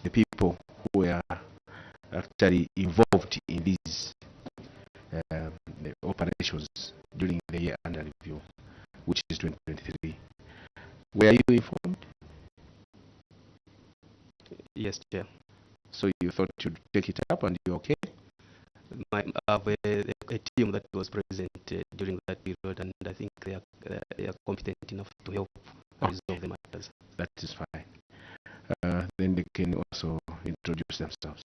the people who were actually involved in these the operations during the year under review, which is 2023. Were you informed? Yes, Chair. So you thought you'd take it up and you're okay? I have a team that was present during that period, and I think they are competent enough to help resolve the matters. That is fine. Then they can also introduce themselves.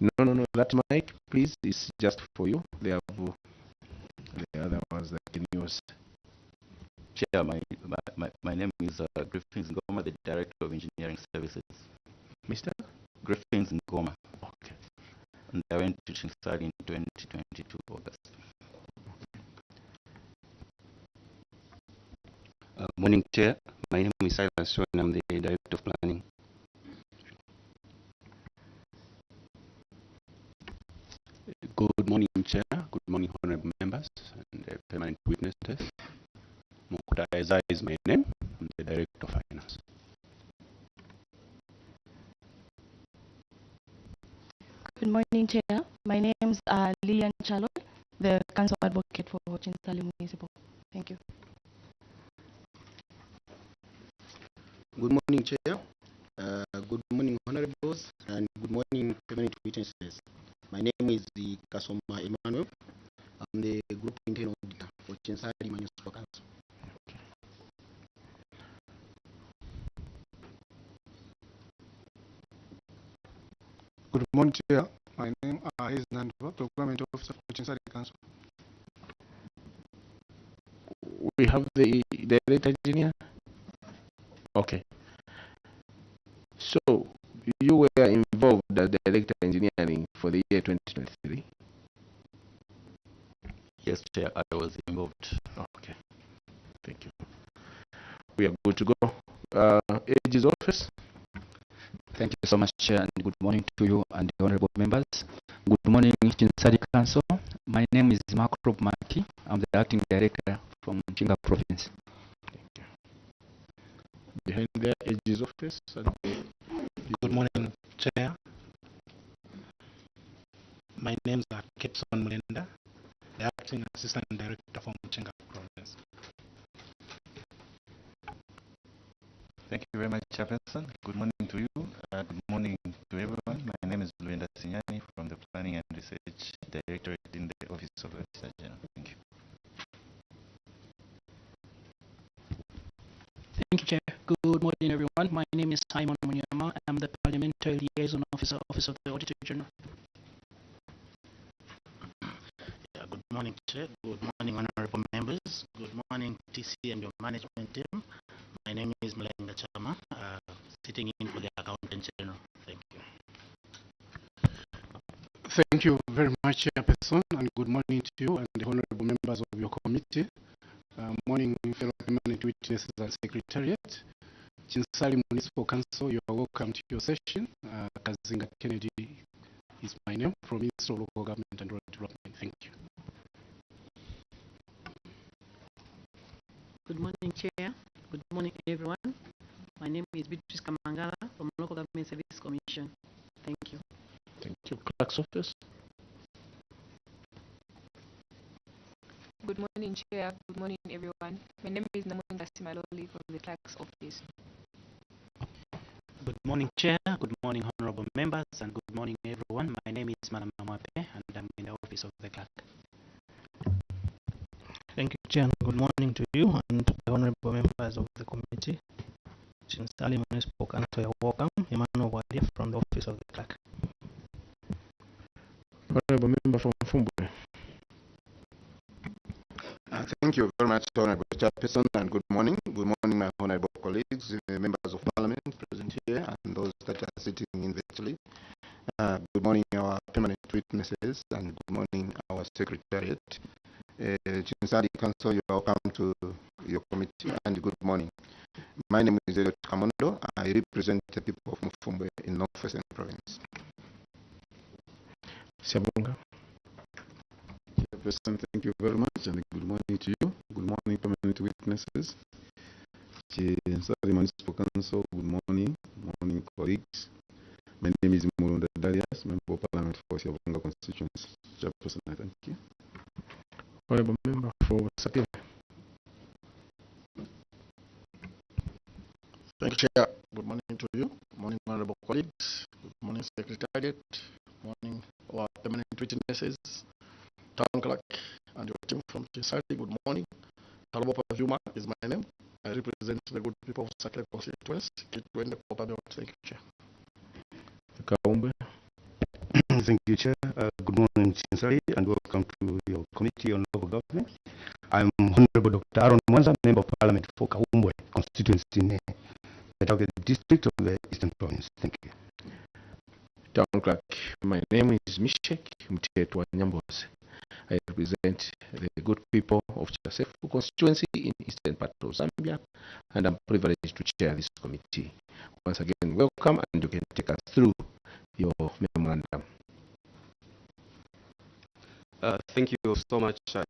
No, that mic, please, is just for you. They have the other ones that can use. Chair, my name is Griffins Ngoma, the Director of Engineering Services. Mr. Griffins Ngoma. Okay. And I went to CHINSALI in 2022 August. Morning, Chair. My name is Silas Shaw, and I'm the Director of Planning. Good morning, Chair. Good morning, honorable members and permanent witnesses. Mukuta Eza is my name. I'm the Director of Finance. Good morning, Chair. My name is Lillian Chalo, the Council Advocate for CHINSALI Municipal. Thank you. Good morning, Chair. Good morning, honorables, and good morning, permanent witnesses. My name is Kasoma Emmanuel. I'm the Group Internal Auditor for CHINSALI Municipal Council. Good morning, Chair. My name is Nandva, Procurement Officer for CHINSALI Council. We have the Director Engineer. Okay. So, you were involved as Director Engineering for the year 2023? Yes, Chair, I was involved. Okay. Thank you. We are good to go. AG's office. Thank you so much, Chair, and good morning to you and the honorable members. Good morning, CHINSALI Council. My name is Makrob Maki. I'm the Acting Director from Chinga Province. Thank you. Behind there, AG's office. Good morning, Chair. My name is Kepson Mulenda, the Acting Assistant Director from Chinga Province. Thank you very much, Chairperson. Good morning to you. Good morning to everyone. My name is Luenda Sinyani from the Planning and Research Directorate in the Office of the Registrar General. Thank you. Thank you, Chair. Good morning, everyone. My name is Simon Munyama. I'm the Parliamentary Liaison Officer, Office of the Auditor General. Yeah, good morning, Chair. Good morning, honorable members. Good morning, TC and your management team. My name is Mlenga Chama, sitting in for the Accountant General. Thank you. Thank you very much, Chairperson, and good morning to you and the honorable members of your committee. Morning, fellow permanent witnesses and secretariat. CHINSALI Municipal Council, you are welcome to your session. Kazinga Kennedy is my name, from Ministry of Local Government and Rural Development. Thank you. Good morning, Chair. Good morning, everyone. My name is Beatrice Kamangala from Local Government Service Commission. Thank you. Thank you. Clerk's office. Good morning, Chair. Good morning, everyone. My name is Namunda Simaloli from the Clerk's office. Good morning, Chair. Good morning, honorable members, and good morning, everyone. My name is Madam Mamape, and I'm in the Office of the Clerk. Thank you, Chair. Good morning to you and to the honorable members of the committee. CHINSALI Municipal Council, you're welcome. Emmanuel Wadia from the Office of the Clerk. Honorable member from Fumbwe. Thank you very much, Honorable Chairperson, and good morning. Good morning, my honorable colleagues, members of Parliament present here, and those that are sitting in virtually. Good morning, our permanent witnesses, and good morning, our secretariat. CHINSALI Council, you are welcome to your committee, and good morning. My name is Elliot Kamondo. I represent the people of Mufumbe in North-Western Province. Siabunga. Chairperson, thank you very much, and good morning to you. Good morning, permanent witnesses. CHINSALI Municipal Council, good morning. Morning, colleagues. My name is Mulunda Darius, Member of Parliament for Siavunga constituency. Chairperson, I thank you. Honorable Member for Sakile. Thank you, Chair. Good morning to you. Morning, honorable colleagues. Good morning, Secretariat. Morning, our permanent witnesses, Town Clerk, and your team from CHINSALI. Good morning. Talabo Pavuma is my name. I represent the good people of Sakile constituency. Thank you, Chair. Kaumbe. Thank you, Chair. Good morning, CHINSALI, and welcome to your Committee on Local Government. I'm Honorable Dr. Aaron Mwanza, Member of Parliament for Kaumbwe constituency in the target district of the Eastern Province. Thank you. Town Clerk, my name is Mishek Mtetwa Nyambose. I represent the good people of Chasefu constituency in eastern part of Zambia, and I'm privileged to chair this committee. Once again, welcome, and you can take us through your memorandum. Thank you so much, Chair.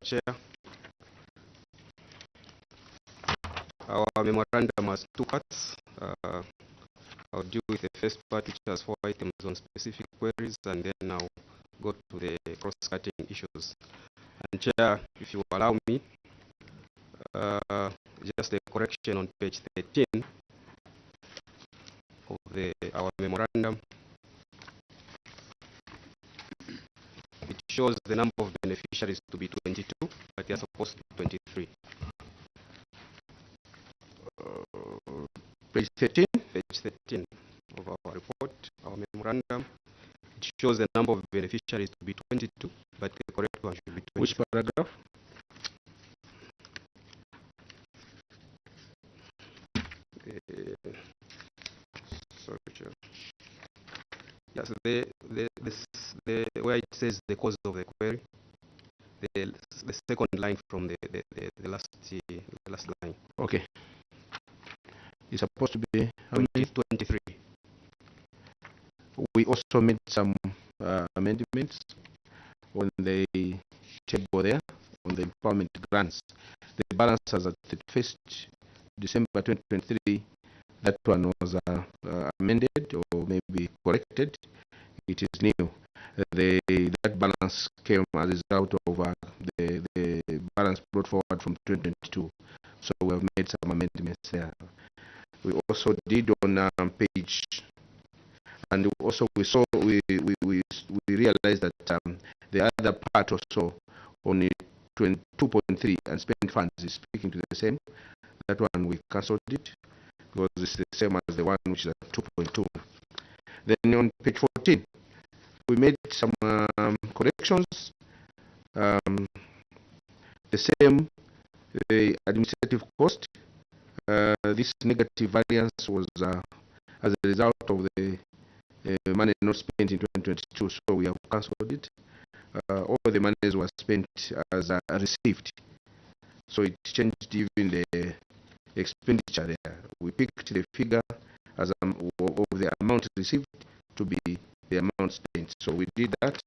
Our memorandum has two parts. I'll deal with the first part, which has 4 items on specific queries, and then I'll go to the cross-cutting issues. And Chair, if you allow me, just a correction on page 13 of our memorandum. It shows the number of beneficiaries to be 22, but they are supposed to be 23. Page 13? Page 13 of our report, our memorandum. It shows the number of beneficiaries to be 22, but the correct one should be 23. Which paragraph? Sorry, Chair. Yes, where it says the cause of the query, the second line from the last line. Okay. It's supposed to be how many? 23. We also made some amendments on the table there, on the empowerment grants. The balance as at 31st December 2023, that one was amended or maybe corrected. It is new. That balance came as a result of the balance brought forward from 2022. So we have made some amendments there. We also did on page, and also we realized that the other part also on 22.3 and spend funds is speaking to the same. That one we cancelled it because it's the same as the one which is at 2.2. Then on page 14, we made some corrections. The same, the administrative cost. This negative variance was as a result of the money not spent in 2022, so we have cancelled it. All the monies were spent as received, so it changed even the expenditure there. We picked the figure as of the amount received to be the amount spent, so we did that.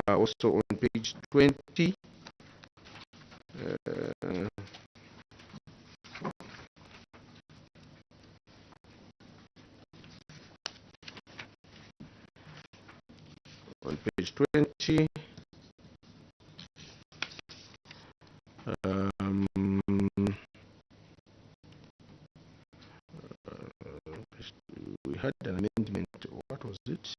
Also on page 20, on page 20, we had an amendment. What was it?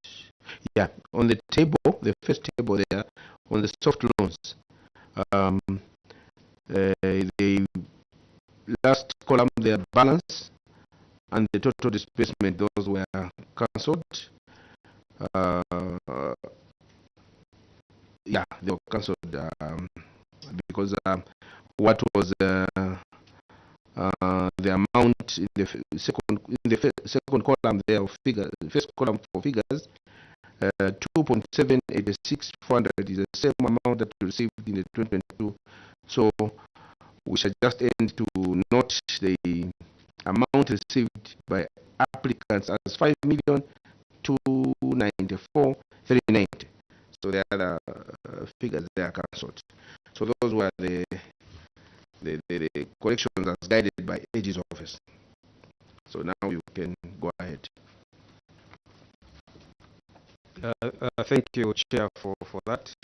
Yeah, on the table, the first table there, on the soft loans, the last column there, balance, and the total disbursement, those were cancelled. Yeah, they were cancelled because what was the amount in the second column there of figures, first column for figures, 2.786,400 is the same amount that we received in the 2022. So we shall just end to note the amount received by applicants as 5,294,390. So the other figures they are cancelled. So those were the corrections as guided by AG's office. Thank you, Chair, for that.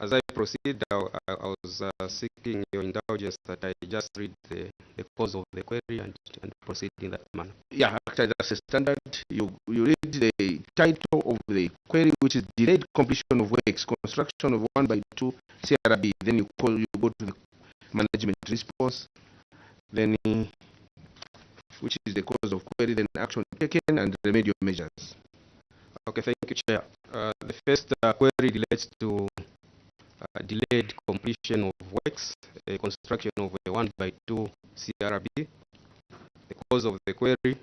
As I proceed, I was seeking your indulgence that I just read the cause of the query and proceed in that manner. Yeah, actually that's a standard. You read the title of the query, which is delayed completion of works, construction of 1 by 2 CRB. Then you go to the management response. Then which is the cause of query, then action taken and remedial measures. Okay, thank you, Chair. The first query relates to delayed completion of works, construction of a 1 by 2 CRB. The cause of the query: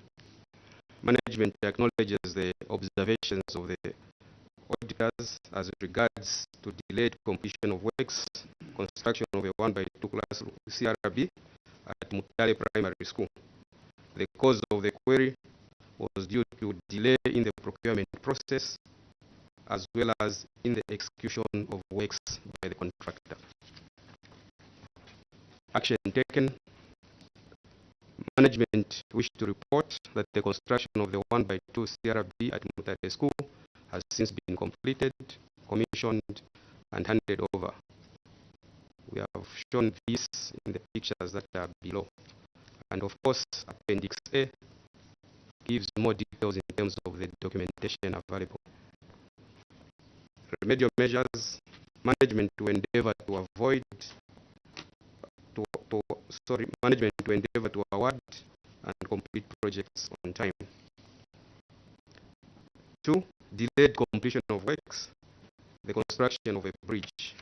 management acknowledges the observations of the auditors as regards to delayed completion of works, construction of a 1 by 2 class CRB at Mutale Primary School. The cause of the query was due to delay in the procurement process as well as in the execution of works by the contractor. Action taken: management wish to report that the construction of the 1 by 2 CRB at Mutale School has since been completed, commissioned, and handed over. We have shown this in the pictures that are below. And of course, Appendix A gives more details in terms of the documentation available. Remedial measures: management to endeavor to avoid management to endeavor to award and complete projects on time. 2. Delayed completion of works, the construction of a bridge.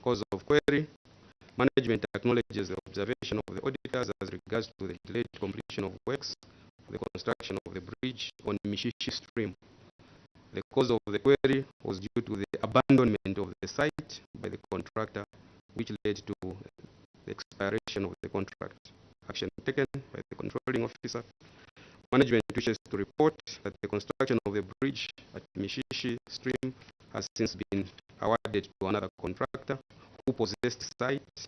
Cause of query: management acknowledges the observation of the auditors as regards to the delayed completion of works for the construction of the bridge on Mishishi Stream. The cause of the query was due to the abandonment of the site by the contractor, which led to the expiration of the contract. Action taken by the controlling officer: management wishes to report that the construction of the bridge at Mishishi Stream has since been awarded to another contractor who possessed the site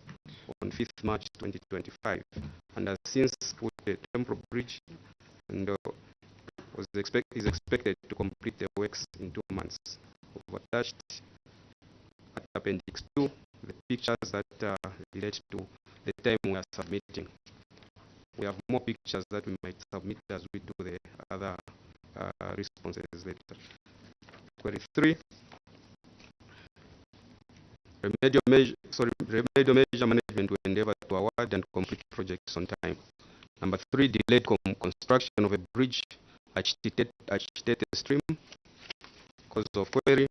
on 5th March 2025 and has since put a temporary bridge and is expected to complete the works in 2 months. We've attached at Appendix 2 the pictures that relate to the time we are submitting. We have more pictures that we might submit as we do the other responses later. Query 3. Remedial measure management to endeavor to award and complete projects on time. Number 3. Delayed construction of a bridge at Chitete Stream. Cause of query: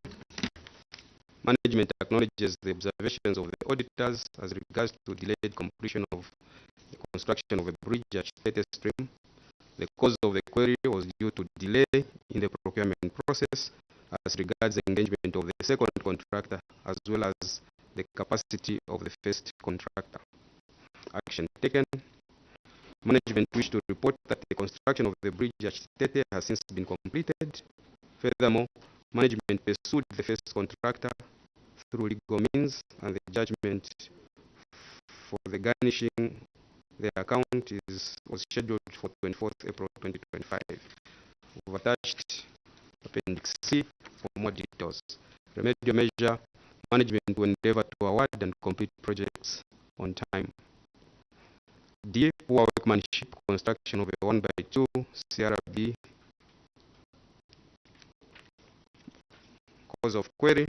management acknowledges the observations of the auditors as regards to delayed completion of the construction of a bridge at Chitete Stream. The cause of the query was due to delay in the procurement process as regards the engagement of the second contractor as well as the capacity of the first contractor. Action taken: management wished to report that the construction of the bridge at Chitete has since been completed. Furthermore, management pursued the first contractor through legal means, and the judgment for the garnishing the account was scheduled for 24th April 2025. We've attached Appendix C for more details. Remedial measure: management to endeavor to award and complete projects on time. D. Poor workmanship, construction of a 1 by 2 CRB. Cause of query: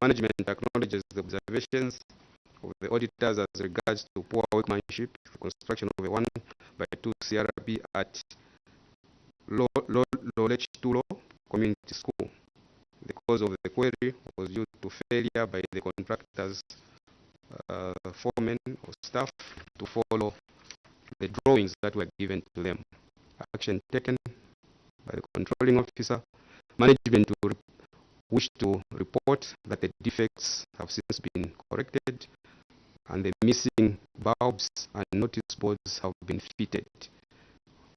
management acknowledges the observations of the auditors as regards to poor workmanship, the construction of a 1 by 2 CRB at Lolech Tulo Community School. The cause of the query was due to failure by the contractor's foremen or staff to follow the drawings that were given to them. Action taken by the controlling officer: management wish to report that the defects have since been corrected and the missing bulbs and notice boards have been fitted.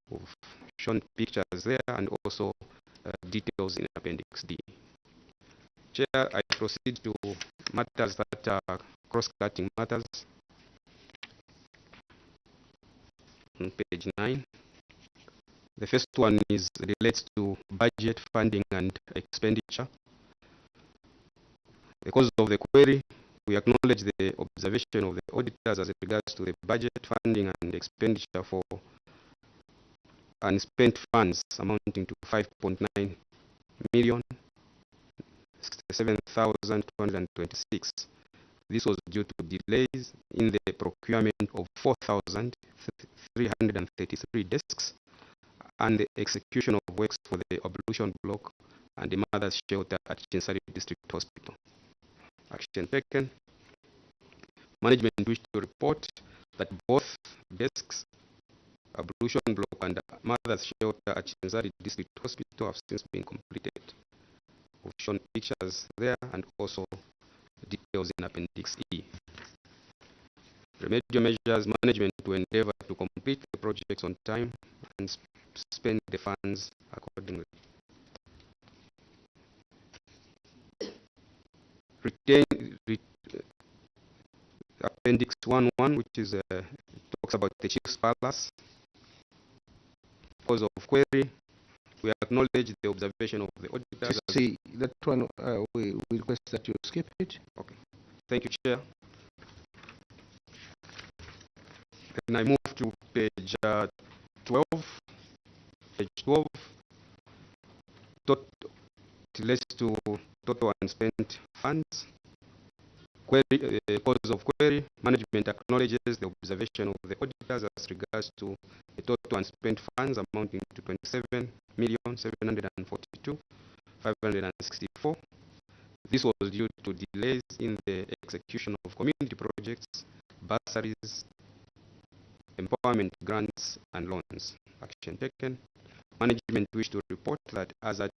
We've shown pictures there and also details in Appendix D. Chair, I proceed to matters that are cross-cutting matters. On page 9, The first one relates to budget, funding, and expenditure. Because of the query, we acknowledge the observation of the auditors as regards to the budget, funding, and expenditure for unspent funds amounting to 5.9 million 67,226. This was due to delays in the procurement of 4,333 desks and the execution of works for the ablution block and the mother's shelter at CHINSALI District Hospital. Action taken. Management wish to report that both desks, ablution block and mother's shelter at CHINSALI District Hospital have since been completed. We've shown pictures there and also details in Appendix E. Remedial measures. Management to endeavor to complete the projects on time and spend the funds accordingly. Appendix 1.1, which is talks about the Chief's Palace. Because of query, we acknowledge the observation of the auditors. See, that one, we request that you skip it. Okay. Thank you, Chair. Then I move to page 12. Page 12. Relates to total unspent funds. Query, cause of query, management acknowledges the observation of the auditors as regards to the total unspent funds amounting to 27,742,564. This was due to delays in the execution of community projects, bursaries, empowerment grants, and loans. Action taken. Management wish to report that as at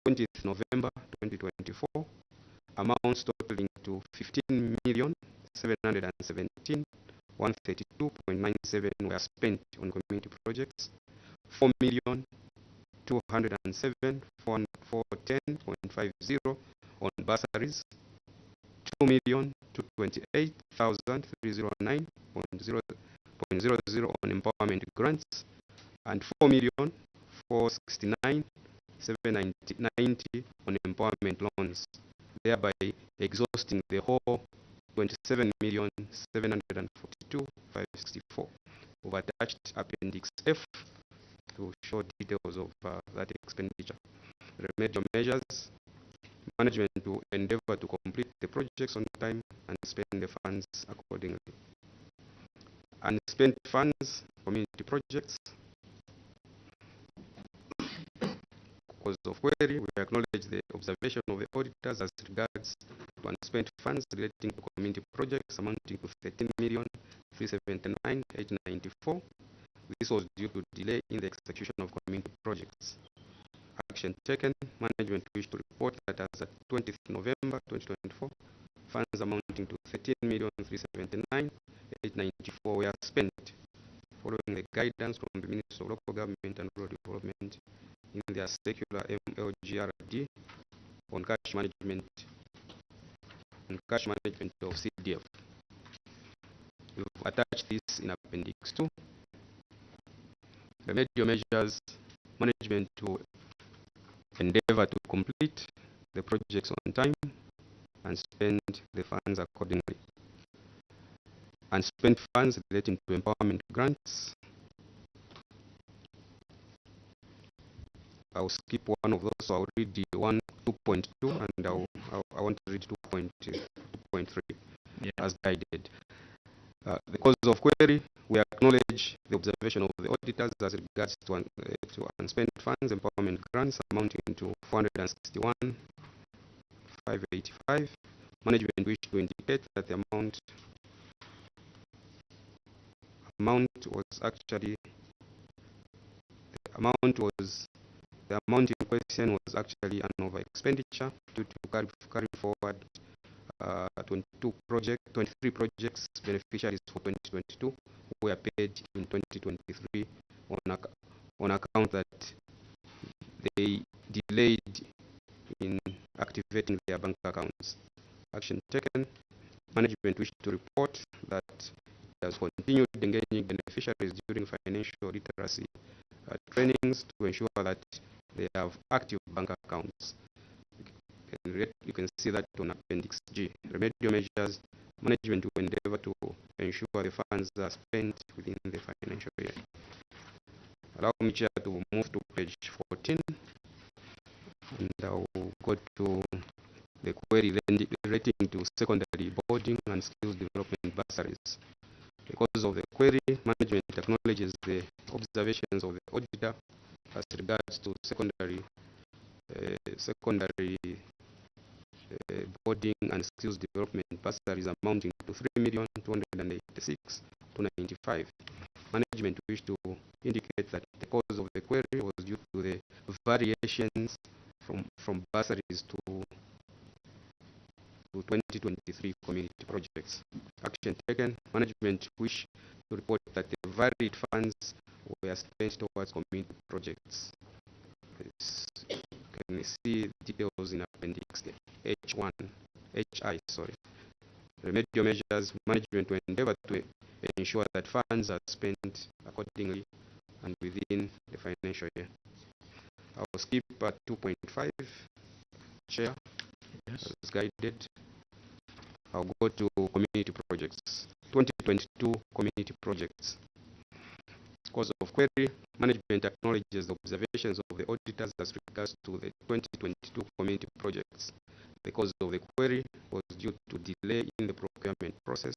20th November 2024, amounts totaling to 15,717,132.97 were spent on community projects, 4,207,410.50 on bursaries, 2,228,309.00 on empowerment grants, and 4,469,790 on empowerment loans, thereby exhausting the whole 27,742,564. We've attached Appendix F to show details of that expenditure. Remedial measures. Management to endeavor to complete the projects on time and spend the funds accordingly. Unspent funds, community projects. Because of query, we acknowledge the observation of the auditors as regards to unspent funds relating to community projects amounting to 13,379,894. This was due to delay in the execution of community projects. Action taken. Management wish to report that as at 20th November 2024, funds amounting to 13,379,894 were spent following the guidance from the Ministry of Local Government and Rural Development in their circular MLGRD on cash management of CDF. We've attached this in Appendix 2. Remedial measures. Management to endeavor to complete the projects on time and spend the funds accordingly. Unspent funds relating to empowerment grants. I'll skip one of those, so I'll read the 2.2 and I want to read 2.3 as guided. The cause of query, we acknowledge the observation of the auditors as regards to unspent funds, empowerment grants amounting to 461,585. Management wish to indicate that the amount in question was actually an over expenditure due to carry forward 23 projects beneficiaries for 2022 who were paid in 2023 on account that they delayed in activating their bank accounts. Action taken. Management wish to report that it has continued engaging beneficiaries during financial literacy trainings to ensure that they have active bank accounts. You can see that on Appendix G. Remedial measures, management will endeavor to ensure the funds are spent within the financial year. Allow me, Chair, to move to page 14, and I will go to the query relating to secondary boarding and skills development bursaries. Because of the query, management acknowledges the observations of the auditor as regards to secondary boarding and skills development bursaries amounting to 3,286,295. Management wished to indicate that the cause of the query was due to the variations from bursaries to 2023 community projects. Action taken, management wish to report that the varied funds were spent towards community projects. Can we see details in Appendix H1, HI, sorry. Remedial measures, management will endeavor to ensure that funds are spent accordingly and within the financial year. I will skip at 2.5, Chair, as guided. I'll go to community projects. 2022 community projects. Cause of query, management acknowledges the observations of the auditors as regards to the 2022 community projects. The cause of the query was due to delay in the procurement process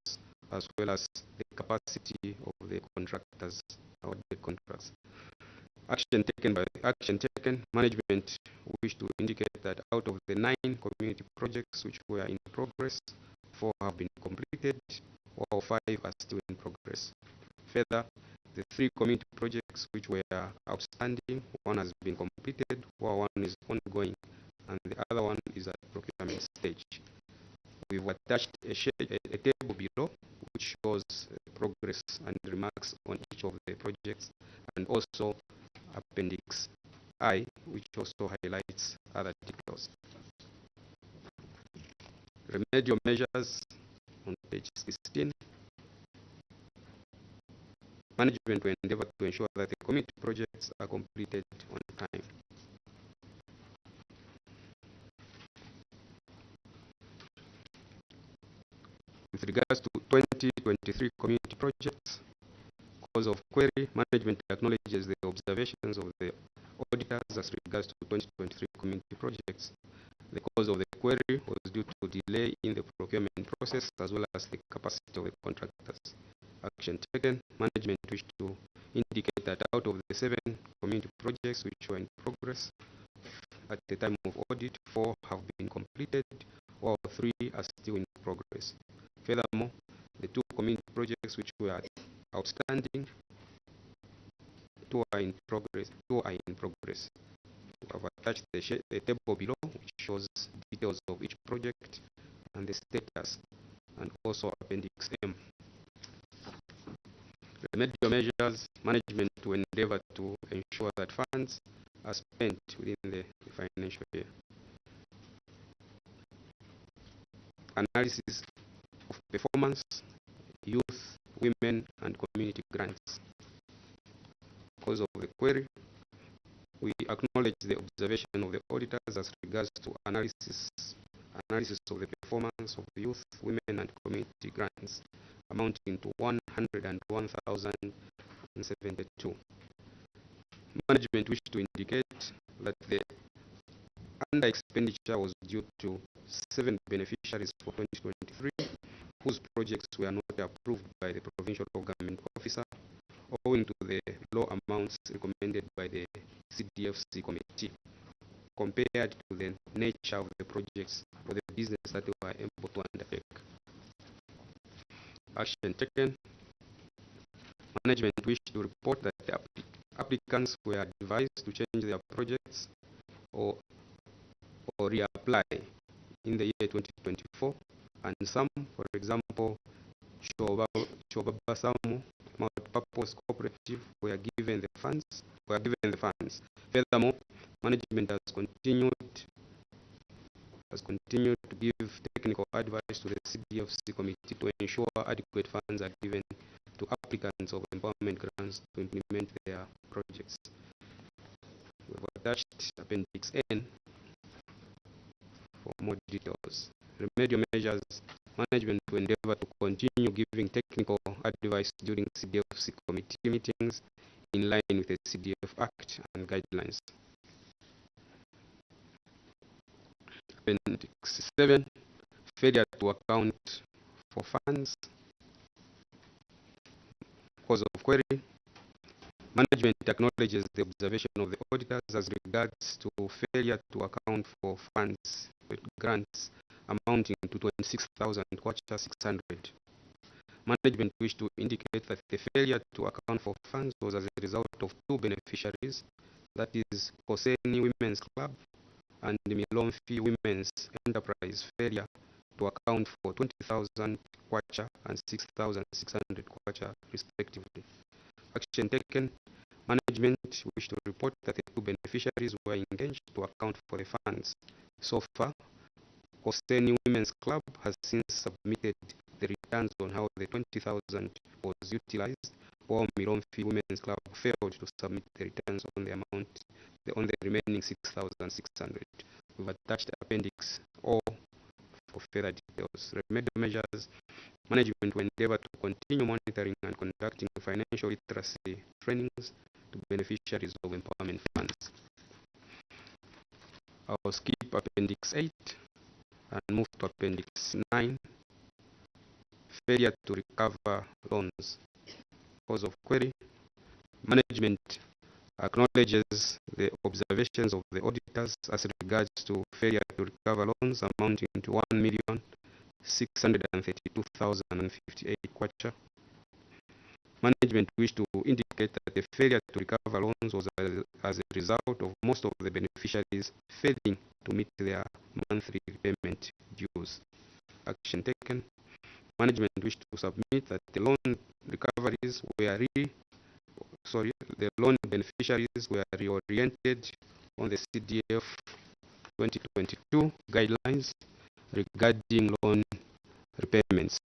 as well as the capacity of the contractors or the contracts. Action taken, management wished to indicate that out of the 9 community projects which were in progress, 4 have been completed, while 5 are still in progress. Further, the 3 community projects which were outstanding, 1 has been completed, while 1 is ongoing, and the other one is at procurement stage. We've attached a table below which shows progress and remarks on each of the projects, and also Appendix I, which also highlights other details. Remedial measures on page 16. Management will endeavor to ensure that the community projects are completed on time. With regards to 2023 community projects, cause of query, management acknowledges the observations of the auditors as regards to 2023 community projects. The cause of the query was due to delay in the procurement process as well as the capacity of the contractors. Action taken, management wished to indicate that out of the 7 community projects which were in progress at the time of audit, 4 have been completed, while 3 are still in progress. Furthermore, the 2 community projects which were outstanding, 2 are in progress. We have attached the table below which shows details of each project and the status, and also Appendix M. Remedial measures, management to endeavor to ensure that funds are spent within the financial year. Analysis of performance, youth, women, and community grants. Because of the query, we acknowledge the observation of the auditors as regards to analysis of the performance of youth, women, and community grants amounting to 101,072. Management wished to indicate that the under expenditure was due to 7 beneficiaries for 2023 whose projects were not approved by the provincial government officer owing to the low amounts recommended by the CDFC committee compared to the nature of the projects or the business that they were able to undertake. Action taken. Management wished to report that the applicants were advised to change their projects or reapply in the year 2024, and some, for example, Chobabasamu Multipurpose Cooperative were given the funds. Furthermore, management has continued to give technical advice to the CDFC committee to ensure adequate funds are given to to applicants of empowerment grants to implement their projects. We've attached Appendix N for more details. Remedial measures: management to endeavor to continue giving technical advice during CDFC committee meetings in line with the CDF Act and guidelines. Appendix 7, failure to account for funds. Cause of query: management acknowledges the observation of the auditors as regards to failure to account for funds with grants amounting to 26,000 kwacha 600. Management wished to indicate that the failure to account for funds was as a result of two beneficiaries, that is, Koseni Women's Club and Milomfi Women's Enterprise, failure to account for 20,000 kwacha and 6,600 kwacha respectively. Action taken: management wished to report that the two beneficiaries were engaged to account for the funds. So far, Koseni Women's Club has since submitted the returns on how the 20,000 was utilized, while Milomfi Women's Club failed to submit the returns on the amount on the remaining 6,600. We've attached Appendix O for further details. Remedial measures: management will endeavor to continue monitoring and conducting financial literacy trainings to beneficiaries of empowerment funds. I'll skip Appendix 8 and move to Appendix 9, failure to recover loans. Cause of query: management acknowledges the observations of the auditors as regards to failure to recover loans amounting to 1,632,058 kwacha. Management wished to indicate that the failure to recover loans was as a result of most of the beneficiaries failing to meet their monthly repayment dues. Action taken: management wished to submit that the loan recoveries were the loan beneficiaries were reoriented on the CDF 2022 guidelines regarding loan repayments.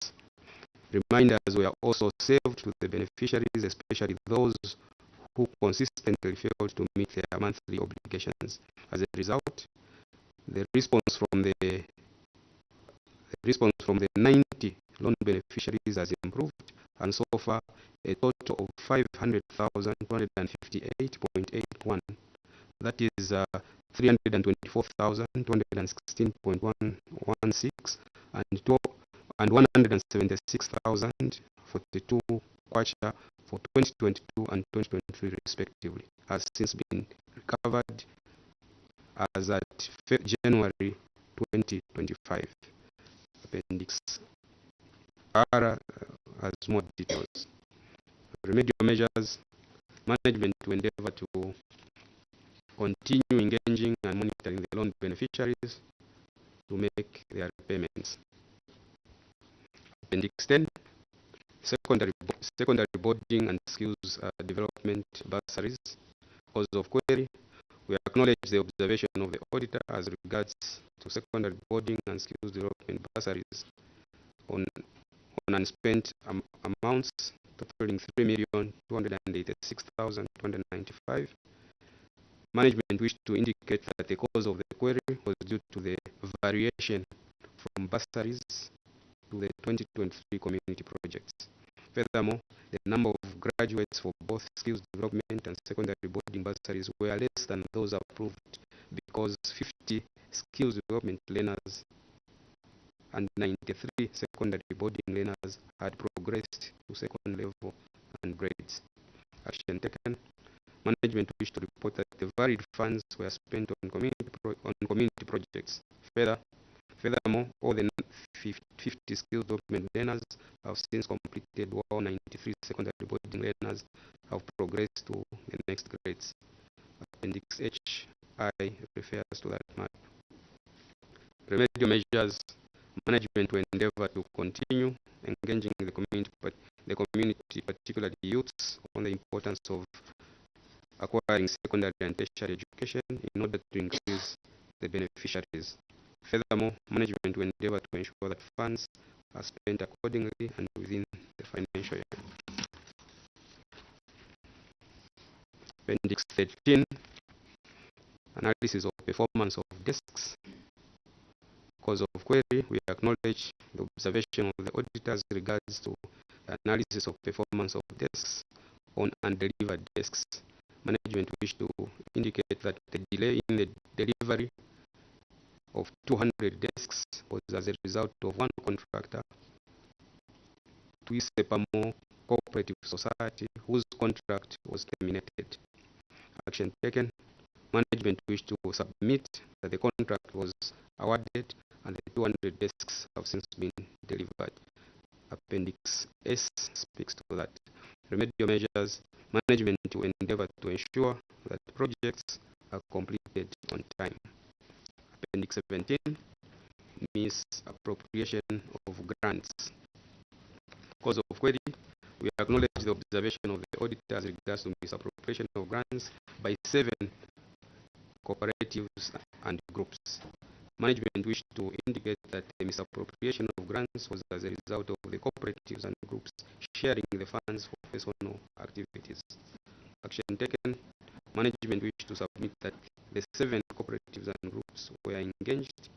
Reminders were also served to the beneficiaries, especially those who consistently failed to meet their monthly obligations. As a result, the response from the 90 loan beneficiaries has improved, and so far a total of 500,258.81, that is 324,216.116 and 176,042 kwacha for 2022 and 2023 respectively has since been recovered as at January 2025. Appendix R has more details. Remedial measures: management to endeavor to continue engaging and monitoring the loan beneficiaries to make their repayments. Appendix 10, secondary boarding and skills development bursaries. Cause of query: we acknowledge the observation of the auditor as regards to secondary boarding and skills development bursaries on unspent amounts totaling 3,286,295. Management wished to indicate that the cause of the query was due to the variation from bursaries to the 2023 community projects. Furthermore, the number of graduates for both skills development and secondary boarding bursaries were less than those approved because 50 skills development learners and 93 secondary boarding learners had progressed to second level and grades. Action taken: management wished to report that the varied funds were spent on community projects. Furthermore, all the 50 skills development learners have since completed, while 93 secondary boarding learners have progressed to the next grades. Appendix H I refers to that matter. Remedial measures: management will endeavor to continue engaging the community, particularly youths, on the importance of acquiring secondary and tertiary education in order to increase the beneficiaries. Furthermore, management will endeavor to ensure that funds are spent accordingly and within the financial year. Appendix 13, analysis of performance of desks. Cause of query, we acknowledge the observation of the auditors regards to the analysis of performance of desks on undelivered desks. Management wish to indicate that the delay in the delivery of 200 desks was as a result of one contractor, Tuisepamo Cooperative Society, whose contract was terminated. Action taken. Management wish to submit that the contract was awarded and the 200 desks have since been delivered. Appendix S speaks to that. Remedial measures. Management will endeavor to ensure that projects are completed on time. Appendix 17, misappropriation of grants. Cause of query, we acknowledge the observation of the auditors regards to misappropriation of grants by 7 cooperatives and groups. Management wish to indicate that the misappropriation of grants was as a result of the cooperatives and groups sharing the funds for personal activities. Action taken. Management wish to submit that the 7 cooperatives and groups were engaged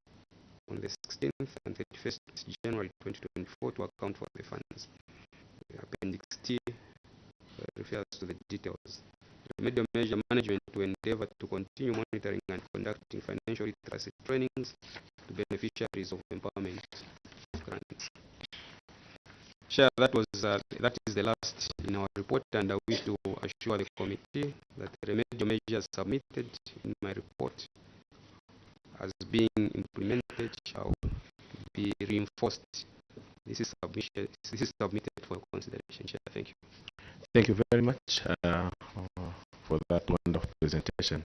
on the 16th and 31st January 2024 to account for the funds. Appendix T refers to the details. Remedial measure. Management to endeavor to continue monitoring and conducting financial literacy trainings to beneficiaries of empowerment grants. Chair, that is the last in our report, and I wish to assure the committee that the remedial measures submitted in my report as being implemented shall be reinforced. This is submitted for consideration, Chair. Thank you. Thank you very much for that wonderful presentation.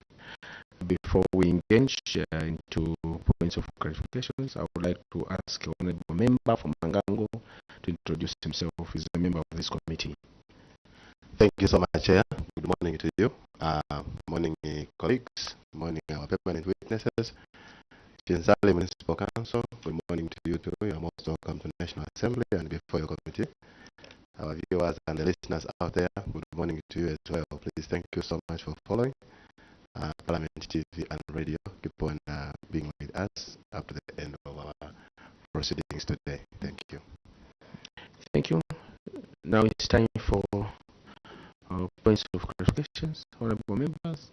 Before we engage into points of clarifications, I would like to ask a honorable member from Mangango to introduce himself. He's a member of this committee. Thank you so much, Chair. Good morning to you. Morning, colleagues. Morning, our permanent witnesses. CHINSALI Municipal Council. Good morning to you too. You're most welcome to National Assembly and before your committee. Our viewers and the listeners out there, good morning to you as well. Please, thank you so much for following Parliament TV and radio. Keep on being with us up to the end of our proceedings today. Thank you. Thank you. Now it's time for points of clarifications. Honorable members.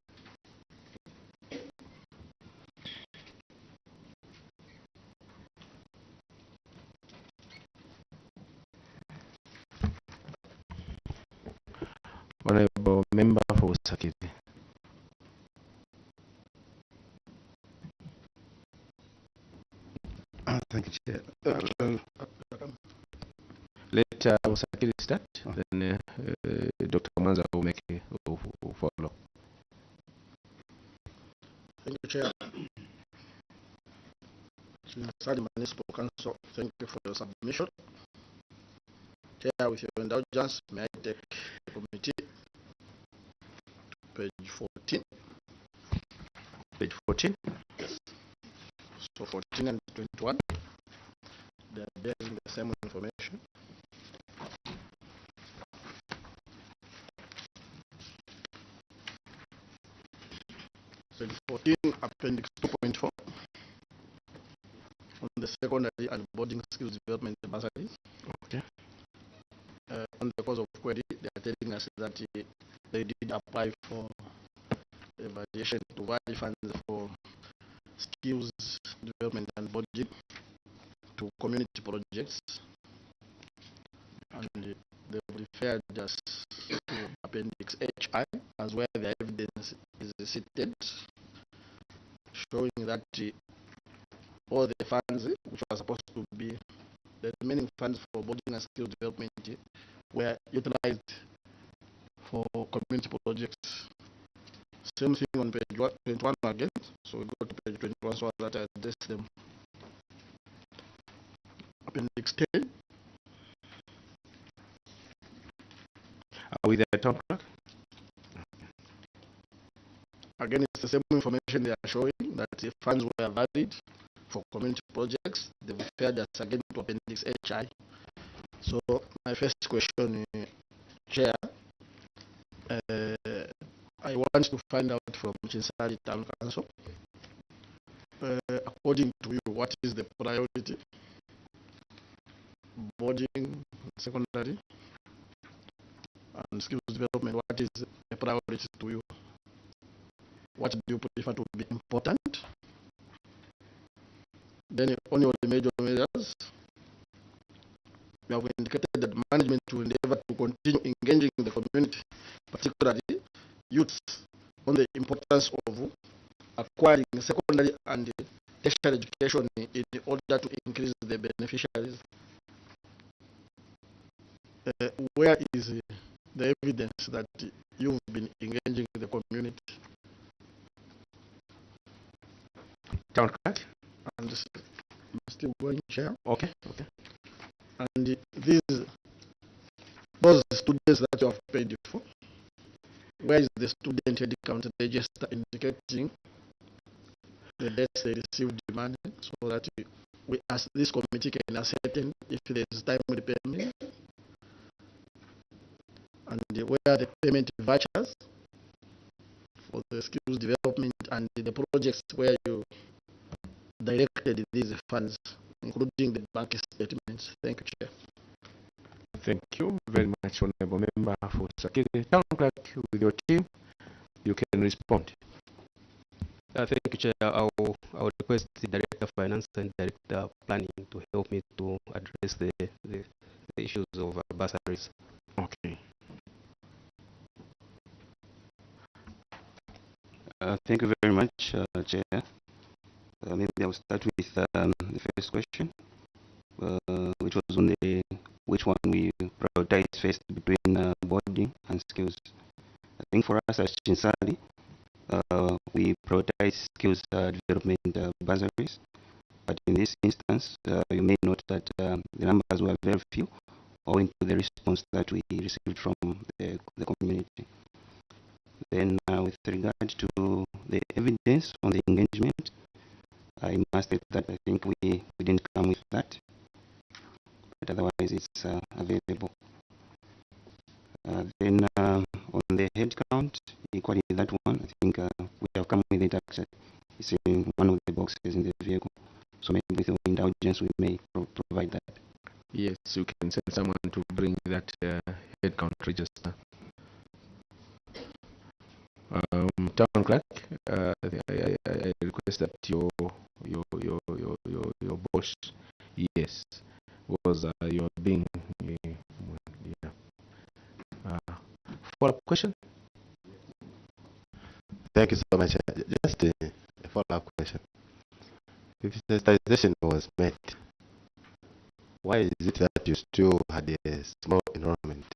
Honorable member for Sakiti. Thank you, Chair. Let Sakiti start, then Dr. Mwanza will follow. Thank you, Chair. CHINSALI Municipal Council, thank you for your submission. Chair, with your indulgence, may I take the committee page 14. Page 14? Yes. So 14 and 21, they are bearing the same information. Page 14, appendix 2.4. On the secondary and boarding skills development bursaries. Okay. On the cause of query, they are telling us that they did apply for a variation to vary funds for skills development and boarding to community projects, and they referred us to appendix HI as where the evidence is cited, showing that all the funds which were supposed to be the remaining funds for boarding and skill development were utilized for community projects. Same thing on page 21 again. So we go to page 21 so that I address them. Appendix 10. Are we there, Tom Clerk? Again, it's the same information they are showing, that the funds were valid for community projects. They've referred us again to Appendix HI. So my first question, Chair, I want to find out from Chinsali Town Council, according to you, what is the priority? Boarding, secondary, and skills development, what is the priority to you? What do you prefer to be important? Then on your major measures, we have indicated that management will endeavor to continue engaging the community, particularly youths, on the importance of acquiring secondary and tertiary education in order to increase the beneficiaries. Where is the evidence that you've been engaging the community? Town clerk? And still going, Chair. Okay. Okay. And those students that you have paid for, where is the student headcount register indicating the dates they received the money, so that we, as this committee, can ascertain if there is timely payment, and where are the payment vouchers for the skills development and the projects where you directed these funds, including the bank statements. Thank you, Chair. Thank you very much, Honorable Member, for Sakiri. Town clerk, with your team, you can respond. Thank you, Chair. I will request the Director of Finance and Director of Planning to help me to address the issues of bursaries. Okay. Thank you very much, Chair. Maybe I'll start with the first question, which was on which one we prioritize first between boarding and skills. I think for us as Chinsali, we prioritize skills development bursaries, but in this instance, you may note that the numbers were very few owing to the response that we received from the community. Then with regard to the evidence on the engagement, I must state that I think we didn't come with that, but otherwise it's available. Then on the head count, equally that one, I think we have come with it actually. It's in one of the boxes in the vehicle, so maybe with your indulgence we may provide that. Yes, you can send someone to bring that head count register. Town clerk, I request that your boss, yes, was your being follow-up question. Thank you so much. Just a follow-up question. If the sensitization was met, why is it that you still had a small enrollment,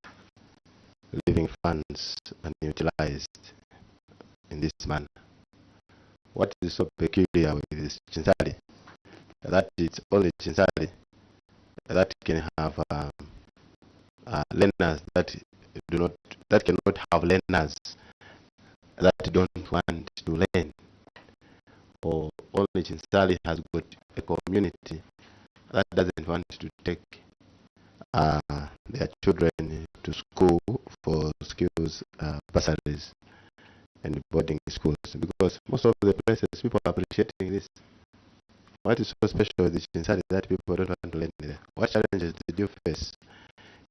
leaving funds unutilized in this manner? What is so peculiar with this Chinsali that it's only Chinsali that can have learners that cannot have learners that don't want to learn, or only Chinsali has got a community that doesn't want to take their children to school for skills bursaries and boarding schools, because most of the places people are appreciating this. What is so special with the Chinsali that people don't want to learn there? What challenges did you face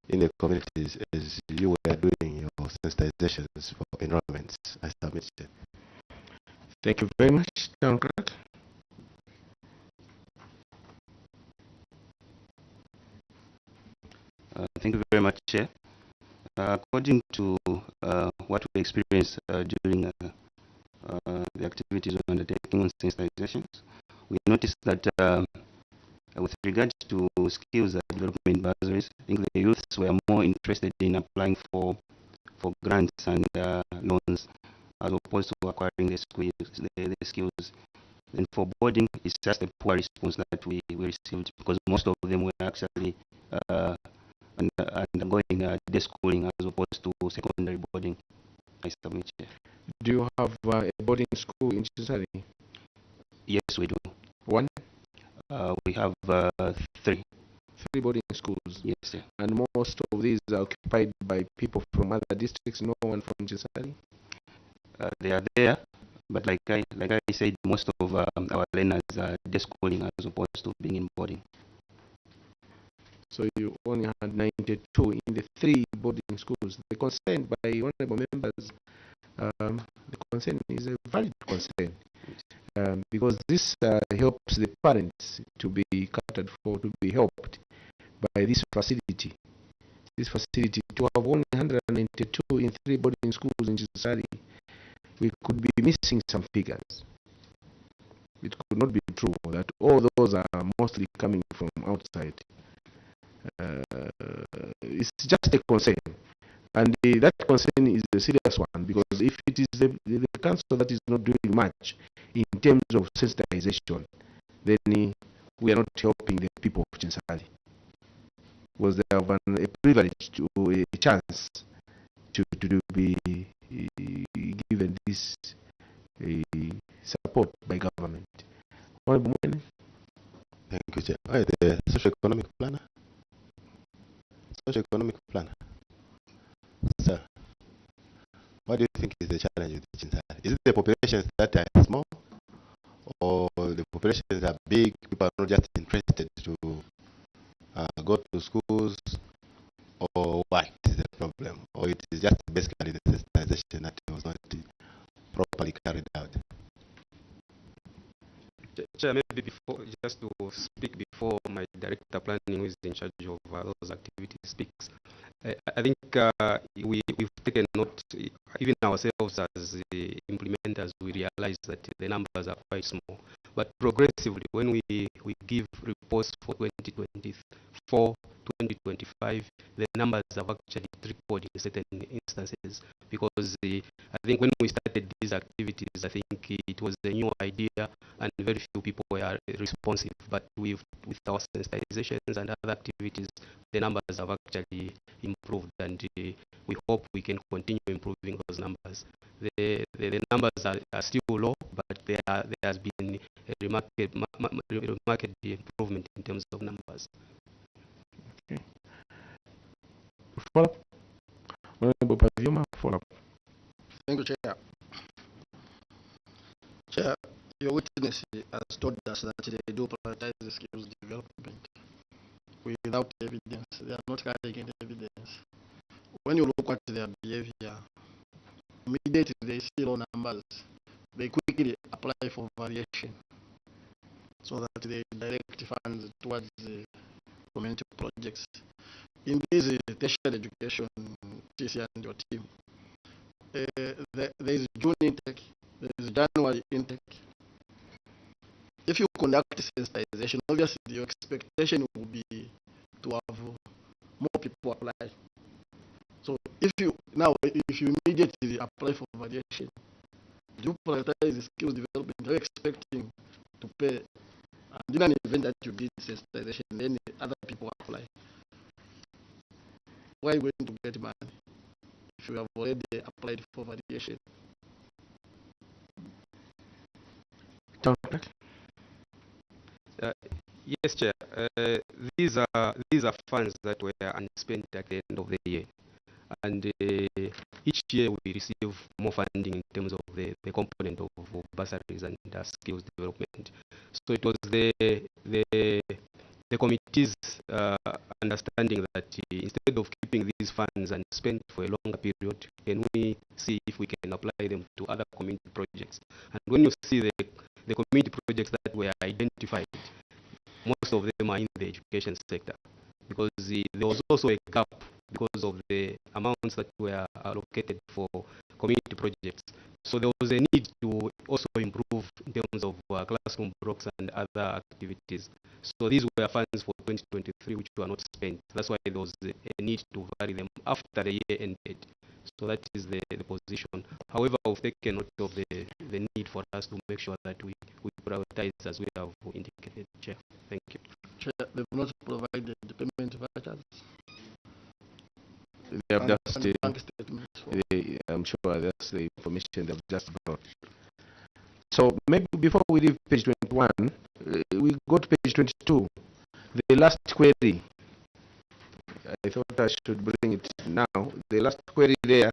in the communities as you were doing your sensitizations for enrollments? I submit. Thank you very much, Town Clerk. Thank you very much, Chair. According to what we experienced during the activities we undertaking on sensitizations, we noticed that with regards to skills development bursaries, I think the youths were more interested in applying for grants and loans as opposed to acquiring the skills. And for boarding, it's just a poor response that we received, because most of them were actually undergoing day schooling as opposed to secondary boarding. I submit. Do you have a boarding school in Chinsali? Yes, we do. One? We have 3. 3 boarding schools. Yes, sir. And most of these are occupied by people from other districts, no one from CHINSALI? They are there, but like I said, most of our learners are day schooling as opposed to being in boarding. So you only had 92 in the 3 boarding schools. The concern by honorable members, the concern is a valid concern, because this helps the parents to be catered for, to be helped by this facility. This facility, to have only 192 in 3 boarding schools in CHINSALI, we could be missing some figures. It could not be true that all those are mostly coming from outside. It's just a concern, and that concern is a serious one, because if it is the council that is not doing much in terms of sensitization, then we are not helping the people of CHINSALI, because they have a privilege, to a chance to be given this support by government. Thank you, Chair. The socio-economic planner. Socio-economic planner. Sir, what do you think is the challenge with CHINSALI? Is it the populations that are small, or the populations are big, people are not just interested to go to schools, or what is the problem? Or it is just basically the sensitization that was not properly carried out? Chair, maybe just to speak before my director planning, who is in charge of those activities, speaks. I think we've taken note, even ourselves as the implementers, we realize that the numbers are quite small. But progressively, when we give reports for 2024, 2025, the numbers have actually tripled in certain instances, because I think when we started these activities, I think it was a new idea and very few people were responsive. But with our sensitizations and other activities, the numbers have actually improved, and we hope we can continue improving those numbers. The numbers are still low, but there has been a remarkable improvement in terms of numbers. Okay. Follow up. Honorable Pavioma, follow up. Thank you, Chair. Chair, your witness has told us that they do prioritize the skills development without evidence. They are not carrying any evidence. When you look at their behavior, immediately they see low numbers, they quickly apply for variation, so that they direct funds towards the community projects. In this tertiary education, TC and your team, there is June intake, there is January intake. If you conduct sensitization, obviously your expectation will be to have more people apply. So if you immediately apply for variation, you prioritize the skills development, you're expecting to pay, and in an event that you did sensitization, then other people apply. Where are you going to get money if you have already applied for variation? Yes, Chair. These are funds that were unspent at the end of the year, and each year we receive more funding in terms of the component of bursaries and skills development. So it was the committee's understanding that instead of keeping these funds and spent for a longer period, can we see if we can apply them to other community projects? And when you see the community projects that were identified, most of them are in the education sector, because there was also a gap because of the amounts that were allocated for community projects. So there was a need to also improve in terms of classroom blocks and other activities. So these were funds for 2023 which were not spent. That's why there was a need to vary them after the year ended. So that is the position. However, we've taken note of the need for us to make sure that we prioritize as we have indicated, Chair. Thank you. Chair, they've not provided the payment vouchers. They have just, I'm sure that's the information they've just brought. So maybe before we leave page 21, we go to page 22. The last query. I thought I should bring it now. The last query there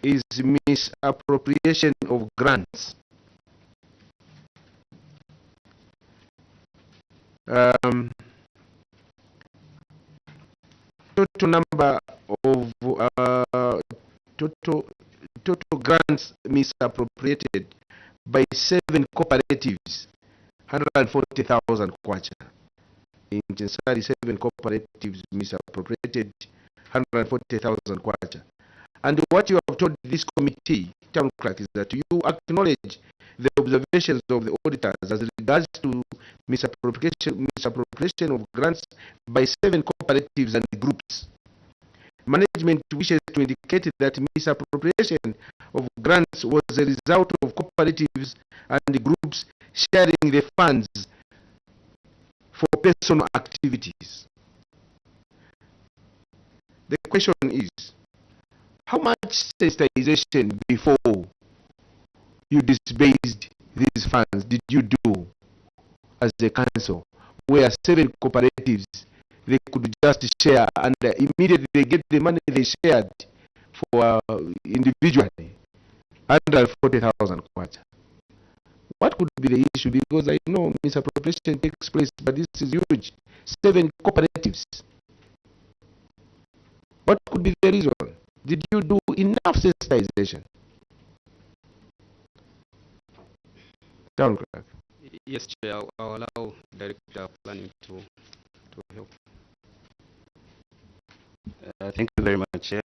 is misappropriation of grants. Total number of total grants misappropriated by 7 cooperatives, 140,000 kwacha. In Chinsali, 7 cooperatives misappropriated 140,000 kwacha. And what you have told this committee, town clerk, is that you acknowledge the observations of the auditors as regards to misappropriation of grants by 7 cooperatives and groups. Management wishes to indicate that misappropriation of grants was a result of cooperatives and groups sharing the funds for personal activities. The question is, how much sensitization before you disbursed these funds did you do as a council, where 7 cooperatives, they could just share and immediately they get the money they shared for individually, 140,000 kwacha? What could be the issue? Because I know misappropriation takes place, but this is huge. 7 cooperatives. What could be the reason? Did you do enough sensitization? Town clerk. Yes, Chair, I'll allow Director Planning to help. Thank you very much, Chair.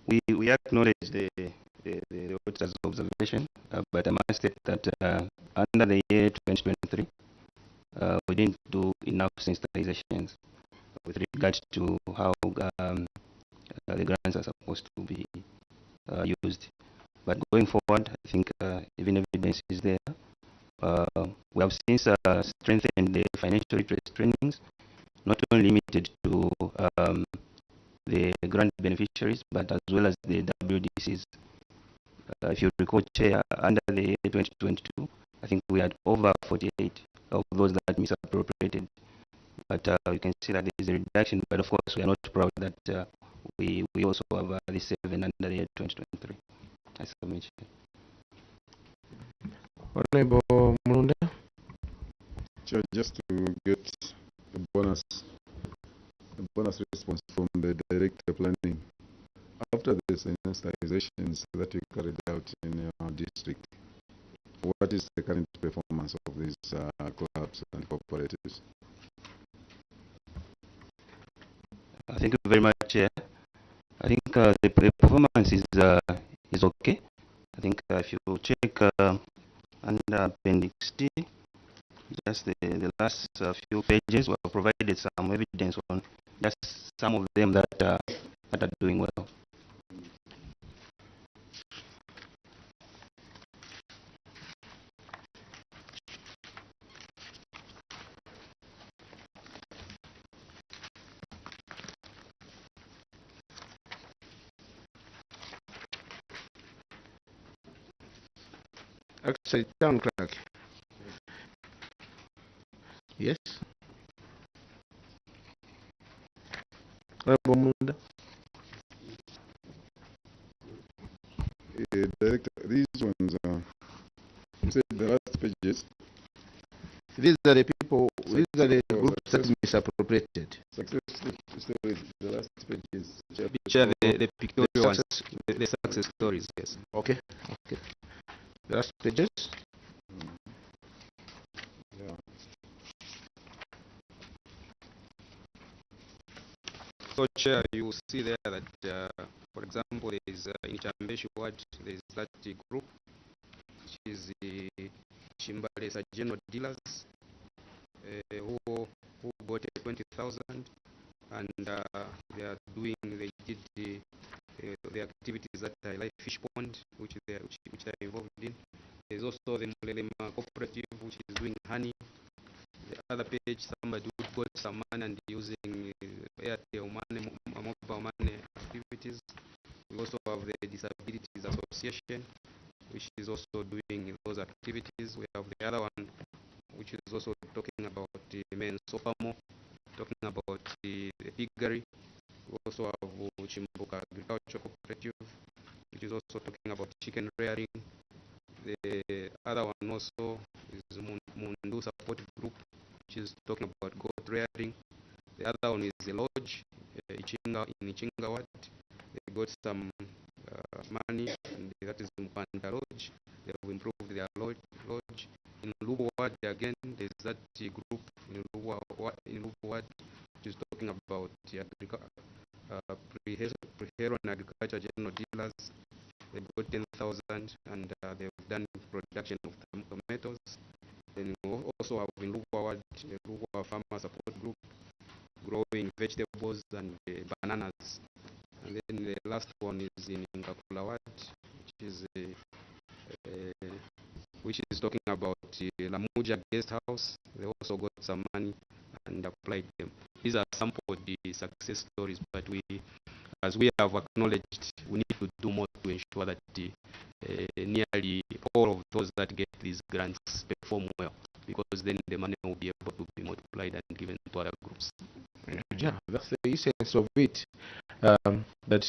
We acknowledge the auditor's observation, but I must state that under the year 2023, we didn't do enough sensitizations with regards to how the grants are supposed to be used. But going forward, I think even evidence is there. We have since strengthened the financial literacy trainings, not only limited to the grant beneficiaries, but as well as the WDCs. If you recall, Chair, under the year 2022, I think we had over 48 of those that misappropriated. But you can see that there is a reduction, but of course we are not proud that we also have this 7 under the year 2023. I submit. Honorable Mulunda. Chair, just to get a bonus response from the Director Planning. After the sensitizations that you carried out in your district, what is the current performance of these clubs and cooperatives? Thank you very much, Chair. I think the performance is okay. I think if you check under Appendix D, just the last few pages, we have provided some evidence on just some of them that are doing well. Actually, town clerk. Yes. Director, these ones are, you said the last pages. These are the people, these are the groups that misappropriated. Success stories, the last pages. Chair, the pictorial ones, the success stories, yes. Okay, okay. The last pages. Yeah. So, Chair, you see there that, for example, there is in Chambeshi Ward, there is that group, which is the Chimbale General Dealers, who got 20,000, and they did the activities that are like fish pond, which they are involved in. There's also the Mulelema cooperative, which is doing honey. The other page, somebody who got some money and using Airtel money, mobile money activities. We also have the Disabilities Association, which is also doing those activities. We have the other one, which is also talking about the men Sofamo, talking about the piggery. We also have Chimbuka Agriculture Cooperative, which is also talking about chicken rearing. The other one also is Mundu Support Group, which is talking about goat rearing. The other one is a lodge in Ichinga Ward. They got some money, and that is Mpanda Lodge. They have improved their lodge. In Lubo Ward again, there's that group in Lubo Ward, which is talking about pre-Heron agriculture general dealers. They got 10,000, and they've done production of tomatoes. Then we also have in Lubo Ward, the Lubo Farmer Support Group, growing vegetables and bananas. And then the last one is in Kakula Ward, which is talking about Lamuja Guest House. They also got some money and applied them. These are some of the success stories, but as we have acknowledged, we need to do more to ensure that nearly all of those that get these grants perform well, because then the money will be able to be multiplied and given to other groups. Yeah, that's the essence of it. That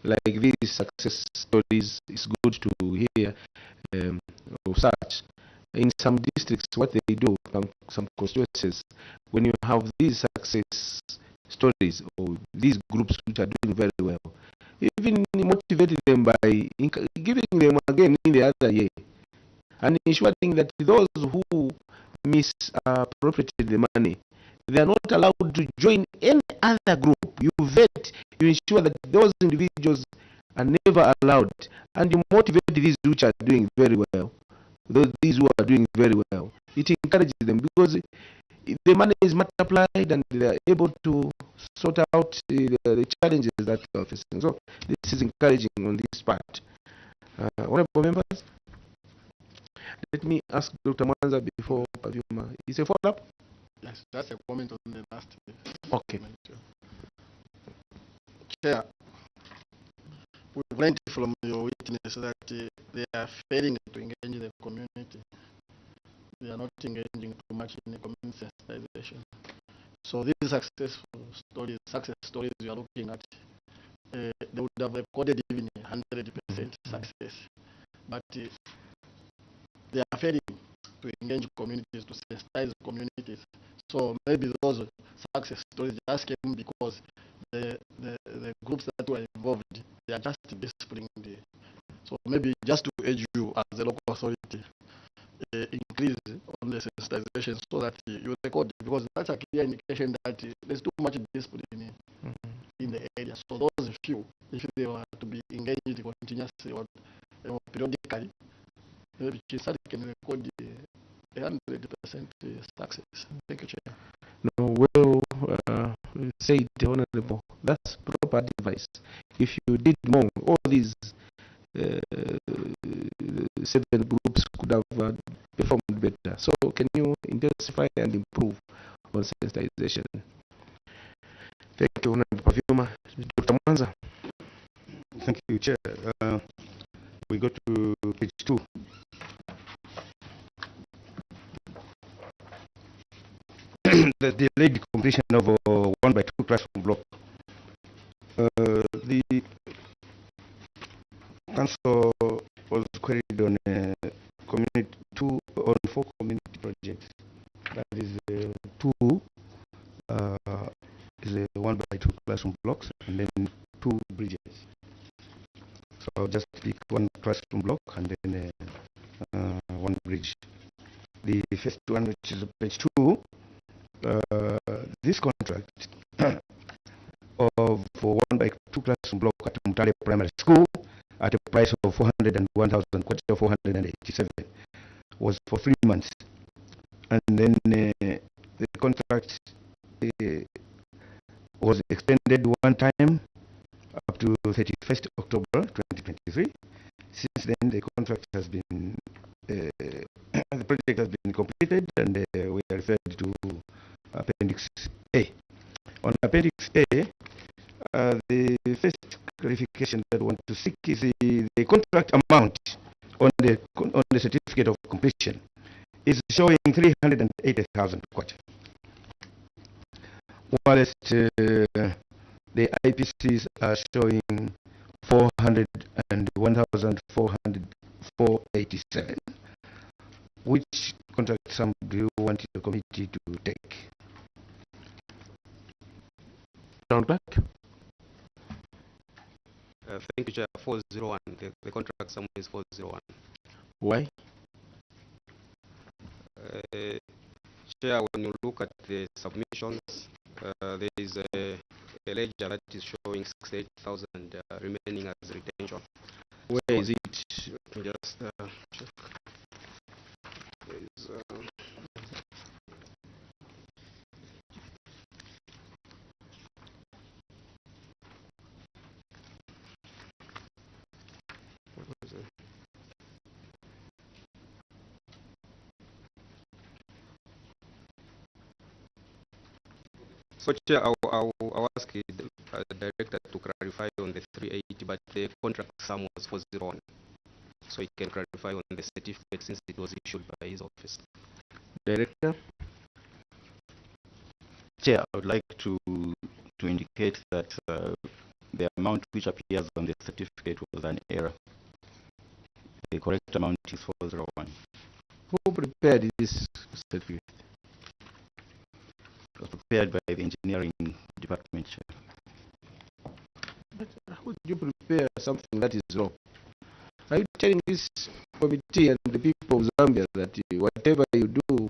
like these success stories, it's good to hear of such. In some districts, what they do, some constituencies, when you have these success stories or these groups which are doing very well, even motivate them by giving them again in the other year, and ensuring that those who misappropriated the money, they are not allowed to join any other group. You vet, you ensure that those individuals are never allowed, and you motivate these which are doing very well. These who are doing very well, it encourages them, because the money is multiplied and they are able to sort out the challenges that they are facing. So this is encouraging on this part. Honorable members, let me ask Dr. Mwanza before Pavuma. Is a follow-up? Yes, just a comment on the last. Okay. Chair, we've learned from your witness that they are failing to engage the community. They are not engaging too much in the community sensitization. So these success stories you are looking at, they would have recorded even 100% success. But they are failing to engage communities, to sensitize communities. So maybe those success stories just came because the groups that were involved, they are just disciplining. So maybe just to urge you as a local authority, increase on the sensitization so that you record, because that's a clear indication that there's too much discipline in the area. So those few, if they were to be engaged continuously or periodically, maybe CHINSALI can record 100% success. Thank you, Chair. No, well said, Honorable. That's proper advice. If you did more, all these 7 groups could have performed better. So can you intensify and improve on sensitization? Thank you, Honorable Pavuma. Dr. Mwanza. Thank you, Chair. We go to page 2. The delayed completion of 1x2 classroom block. The council was queried on community 2 on 4 community projects. That is 2 is a 1x2 classroom blocks, and then 2 bridges. So I'll just pick 1 classroom block and then 1 bridge. The first one, which is page 2, this contract of 1x2 classroom block at Mutale Primary School at a price of 401,487 was for 3 months, and then the contract was extended 1 time up to 31st October 2023. Since then, the contract has been the project has been completed, and we are referred to Appendix A. On Appendix A, the first clarification that I want to seek is the contract amount on the certificate of completion is showing 380,000 kwacha, whilst the IPCs are showing 1,487. Which contract sum do you want the committee to take? Round back. Thank you, Chair. 401. The contract sum is 401. Why? Chair, when you look at the submissions, there is a ledger that is showing 68,000 remaining as retention. Where is it? Let me just check. There is, what was it? So, Chair, I'll ask the Director to clarify on the 380, but the contract sum was 401. So he can clarify on the certificate since it was issued by his office. Director? Chair, I would like to indicate that the amount which appears on the certificate was an error. The correct amount is 401. Who prepared this certificate? It was prepared by the engineering department, Chair. But how would you prepare something that is wrong? Are you telling this committee and the people of Zambia that whatever you do,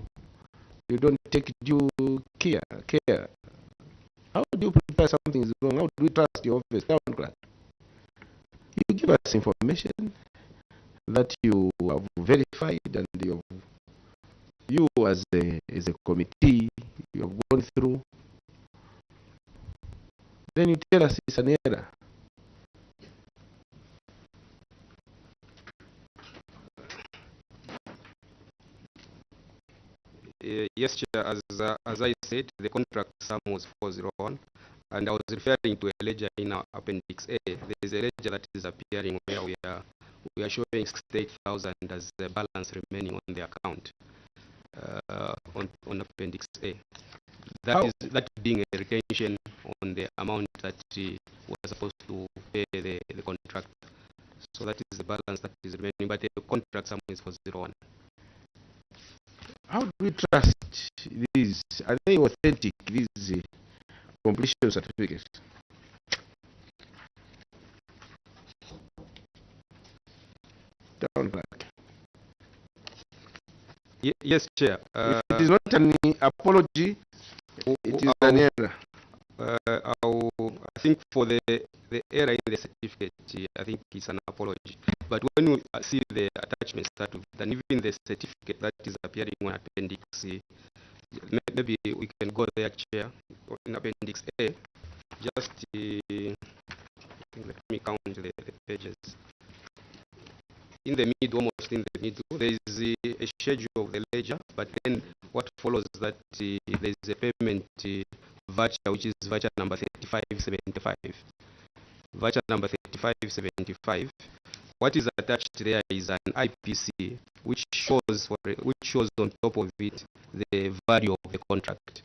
you don't take due care? How do you prepare something is wrong? How do we trust your office? You give us information that you have verified and you as a committee, you have gone through. Then you tell us it's an error. Yes, Chair, as I said, the contract sum was 401, and I was referring to a ledger in our Appendix A. There is a ledger that is appearing where we are showing 68,000 as the balance remaining on the account on Appendix A. That being a retention on the amount that we were supposed to pay the contract. So that is the balance that is remaining, but the contract sum is 401. How do we trust these? Are they authentic, these completion certificates? Down back. Yes, Chair. If it is not an apology, it is an error. I think for the error in the certificate, I think it's an apology. But when you see the attachments that and even the certificate that is appearing on Appendix C, maybe we can go there, Chair, in Appendix A. Just let me count the pages. In the middle, almost in the middle, there is a schedule of the ledger, but then what follows that there is a payment voucher, which is voucher number 3575. Voucher number 3575. What is attached there is an IPC, which shows on top of it the value of the contract.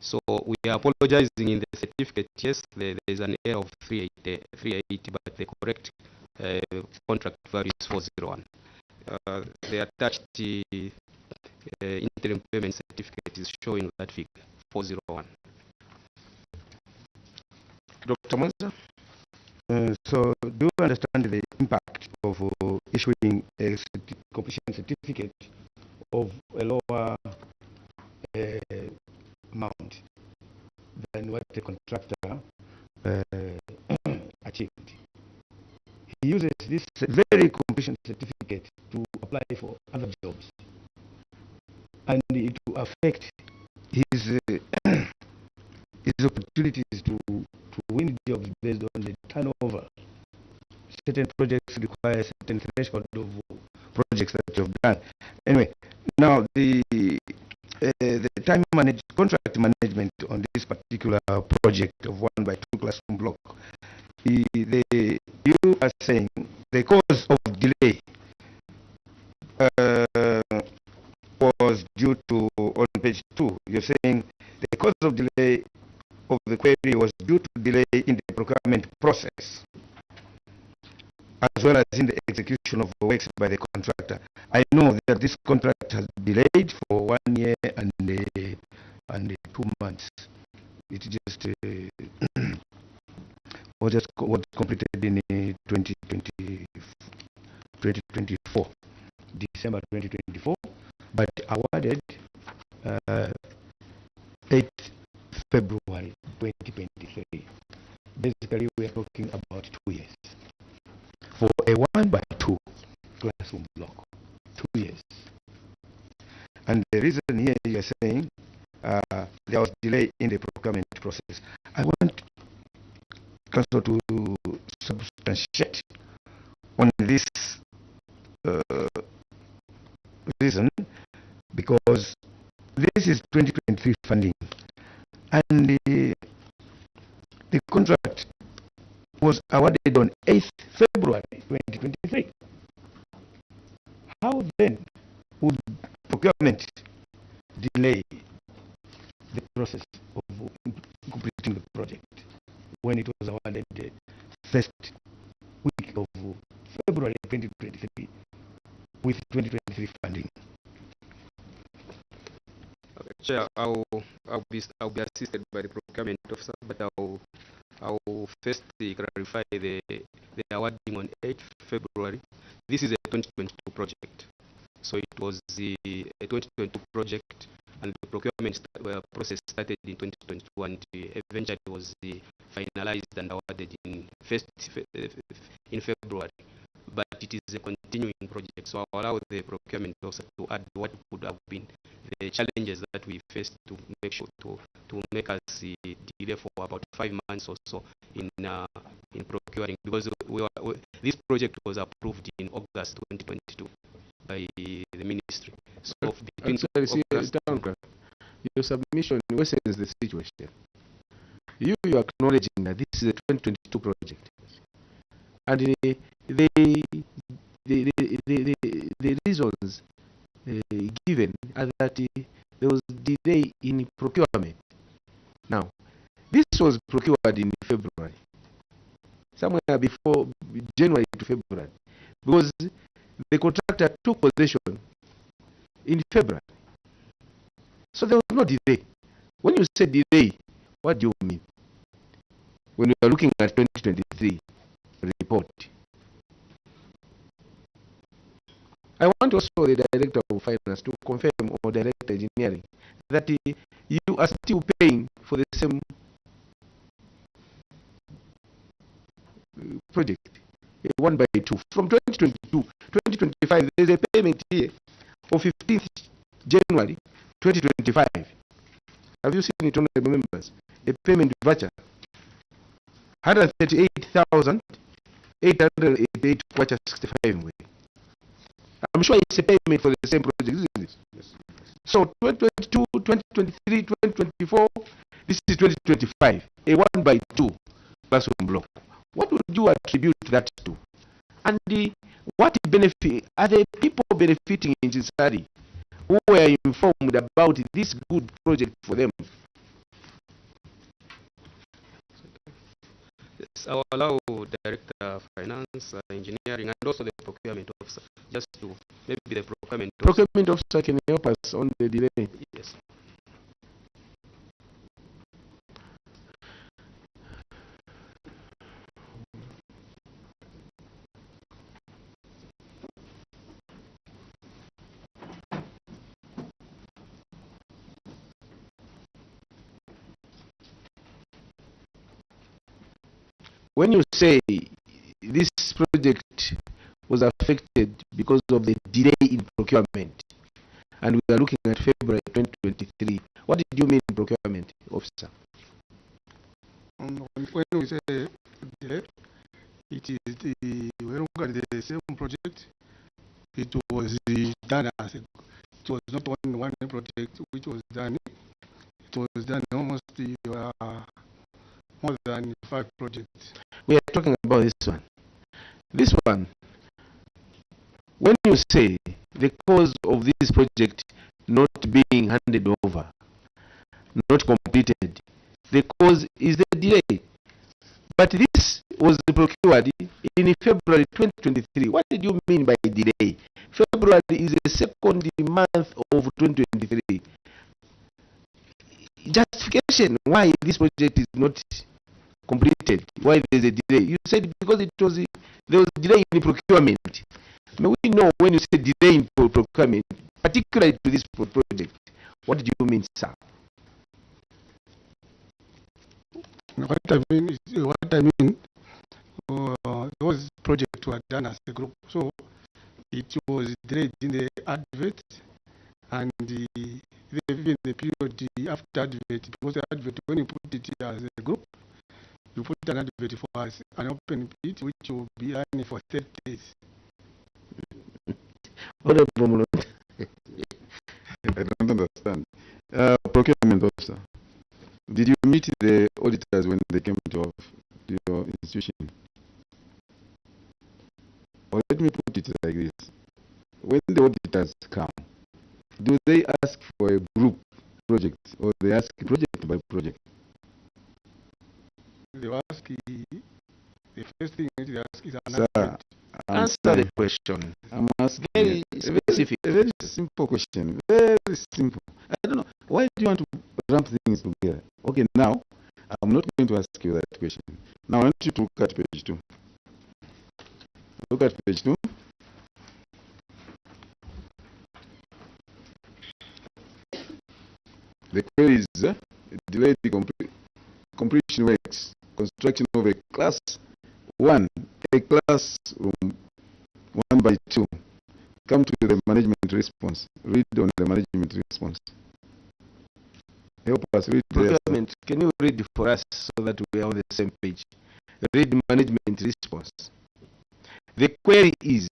So we are apologizing in the certificate. Yes, there is an error of 380, but the correct contract value is 401. The attached interim payment certificate is showing that figure, 401. Dr. Mwanza? So do you understand the impact of issuing a completion certificate of a lower amount than what the contractor achieved? He uses this very completion certificate to apply for other jobs, and it will affect his his opportunities to win jobs based on the turnover. Certain projects require certain threshold of projects that you have done. Anyway, now the contract management on this particular project of 1 by 2 classroom block, you are saying the cause of delay was due to, on page 2, you're saying the cause of delay of the query was due to delay in the procurement process, as well as in the execution of the works by the contractor. I know that this contract has delayed for 1 year and 2 months. It just was completed in 2024, December 2024, but awarded 8th February 2023. Basically, we are talking about 2 years for a 1x2 classroom block. 2 years. And the reason here you are saying there was delay in the procurement process. I want Council to substantiate on this reason, because this is 2023 funding, and the contract was awarded on 8th February 2023. How then would procurement delay the process of completing the project when it was awarded the first week of February 2023 with 2023 funding? Chair, I'll be assisted by the procurement officer, but I'll first clarify the awarding on 8th February. This is a 2022 project, so it was a 2022 project, and the procurement process started in 2022 and eventually was finalized and awarded in February. But it is a continuing project, so I'll allow the procurement officer to add what would have been the challenges that we faced to make sure to make us delay for about 5 months or so in procuring, because this project was approved in August 2022 by the ministry. So between your submission worsens the situation. You are acknowledging that this is a 2022 project, and the reasons given are that there was delay in procurement. Now, this was procured in February, somewhere before January to February, because the contractor took possession in February. So there was no delay. When you say delay, what do you mean? When you are looking at 2023 report, I want also the Director of Finance to confirm, or Director of Engineering, that you are still paying for the same project, 1x2. From 2022 2025, there is a payment here of 15th January 2025. Have you seen it, honorable members? A payment voucher, 138,888 kwacha 65. I'm sure it's a payment for the same project, isn't it? Yes. So 2022, 2023, 2024, this is 2025, a 1x2 classroom block. What would you attribute that to? And what benefit are the people benefiting in CHINSALI who were informed about this good project for them? Yes, I will allow Director of Finance, Engineering, and also the procurement officer, just to maybe the procurement officer. Procurement officer can help us on the delay. Yes. When you say this project was affected because of the delay in procurement, and we are looking at February 2023, what did you mean, procurement officer? When we say delay, it is when we look at the same project, it was done as it was not only one project which was done. It was done almost more than 5 projects. We are talking about this one. This one, say the cause of this project not being handed over, not completed, the cause is the delay. But this was procured in February 2023. What did you mean by delay? February is the second month of 2023. Justification why this project is not completed, why there is a delay. You said because there was delay in procurement. May we know when you say delay in procurement, particularly to this project, what do you mean, sir? What I mean, those projects were done as a group, so it was delayed in the advert and even the period after advert, because the advert, when you put it as a group, you put an advert for us, an open pit which will be running for 30 days. I don't understand. Procurement officer, did you meet the auditors when they came to your institution? Or let me put it like this. When the auditors come, do they ask for a group project or they ask project by project? They ask the first thing they ask is an Sir, advert. Answer the question. I'm asking Very specific. a very simple question. Very simple. I don't know. Why do you want to ramp things together? Okay, now, I'm not going to ask you that question. Now, I want you to look at page 2. Look at page 2. The query is delayed completion works, construction of a class 1, a classroom 1/2. Come to the management response. Read on the management response. Help us read there. Procurement, can you read for us so that we are on the same page? Read management response. The query is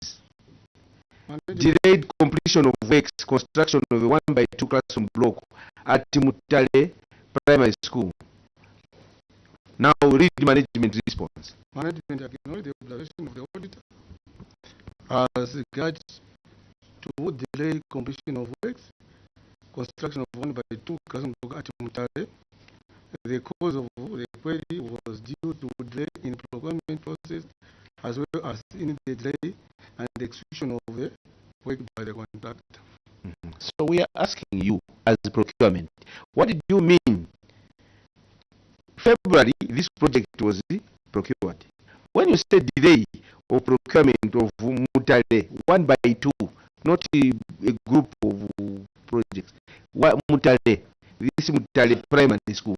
delayed completion of works, construction of a 1/2 classroom block at Mutale Primary School. Now read management response. Management acknowledge the observation of the auditor as regards to delay completion of works, construction of 1/2 classroom block at Mutale. The cause of the query was due to delay in procurement process as well as in the delay and the execution of the work by the contractor. So we are asking you as procurement, what did you mean? February, this project was procured. When you say delay of procurement of Mutale 1/2, not a group of projects, Mutale, this Mutale Primary School,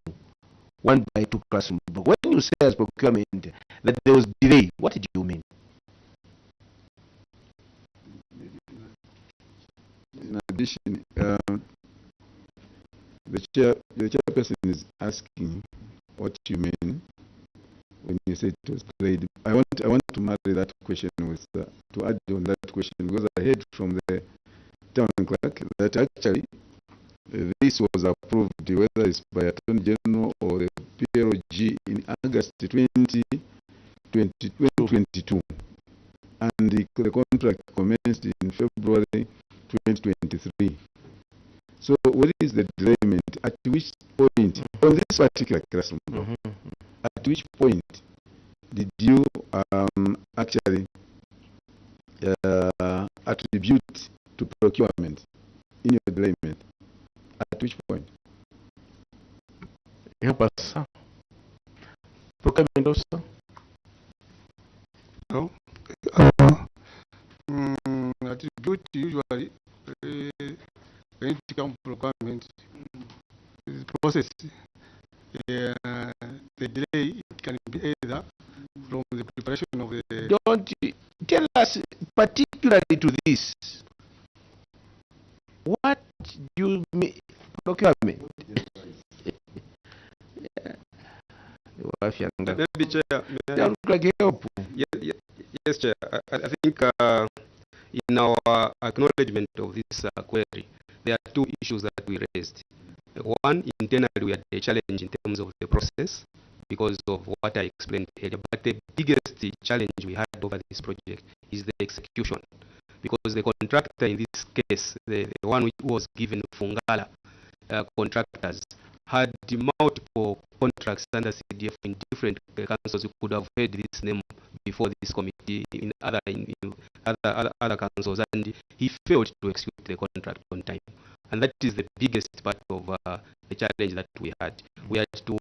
1/2 classroom block. When you say as procurement that there was delay, what did you mean? In addition, the chairperson is asking what you mean when you say it was delayed. I want to marry that question with to add on that question, because I heard from the town clerk that actually this was approved, whether it's by Attorney General or the PLG, in August 2022, and the contract commenced in February 2023. So what is the delayment? At which point, on this particular classroom, at which point did you actually attribute to procurement in your delayment? At which point? Help us, sir. Procurement also. No. Attribute usually when it comes to procurement process, the delay can be either from the preparation of the. Don't tell us particularly to this. What do you mean procurement? Maybe, Chair, help. Yes, Chair. I think in our acknowledgement of this query, there are two issues that we raised. One, internally we had a challenge in terms of the process because of what I explained earlier. But the biggest challenge we had over this project is the execution. because the contractor in this case, the one which was given Fungala contractors, had multiple contracts under CDF in different councils. You could have heard this name before this committee in other councils, and he failed to execute the contract on time. And that is the biggest part of the challenge that we had. We had to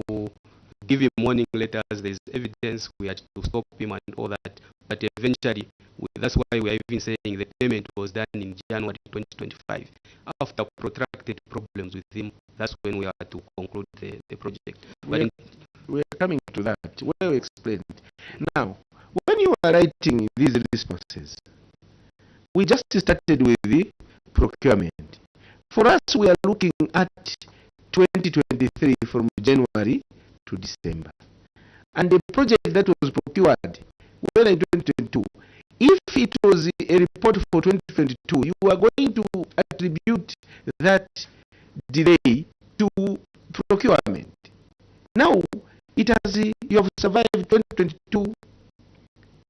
give him warning letters, there's evidence, we had to stop him and all that. But eventually, that's why we are even saying the payment was done in January 2025. After protracted problems with him, that's when we had to conclude the project. But we are coming to that. Well explained. Now, when you are writing these responses, we just started with the procurement. For us, we are looking at 2023 from January to December. And the project that was procured, well, in 2022, if it was a report for 2022, you are going to attribute that delay to procurement. Now, it has, you have survived 2022,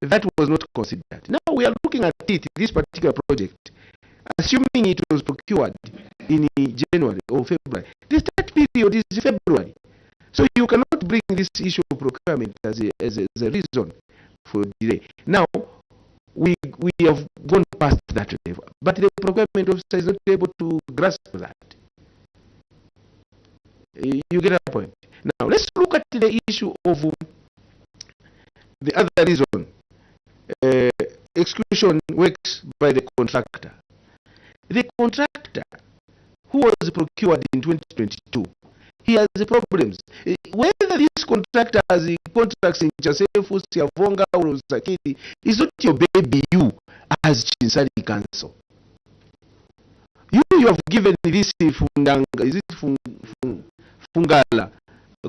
that was not considered. Now we are looking at it, this particular project, assuming it was procured in January or February. The start period is February. So you cannot bring this issue of procurement as a reason for delay. Now, we have gone past that level, but the procurement officer is not able to grasp that. You get a point. Now, let's look at the issue of the other reason, execution works by the contractor. The contractor who was procured in 2022, he has problems. Whether this contractor has contracts in Chasefu, Siavonga, or Sakiti, is not your baby, you as Chinsali Council. You have given this Fundanga, is it Fungala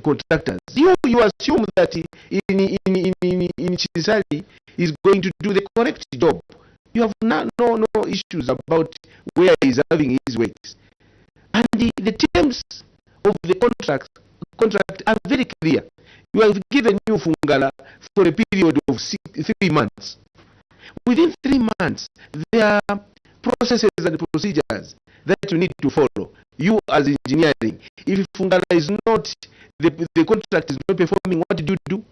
contractors. You assume that in Chinsali is going to do the correct job. You have no issues about where he's having his works. And the terms of the contract are very clear. You have given you Fungala for a period of 3 months. Within 3 months, there are processes and procedures that you need to follow. You as engineering, if Fungala is not, the contract is not performing, what did you do?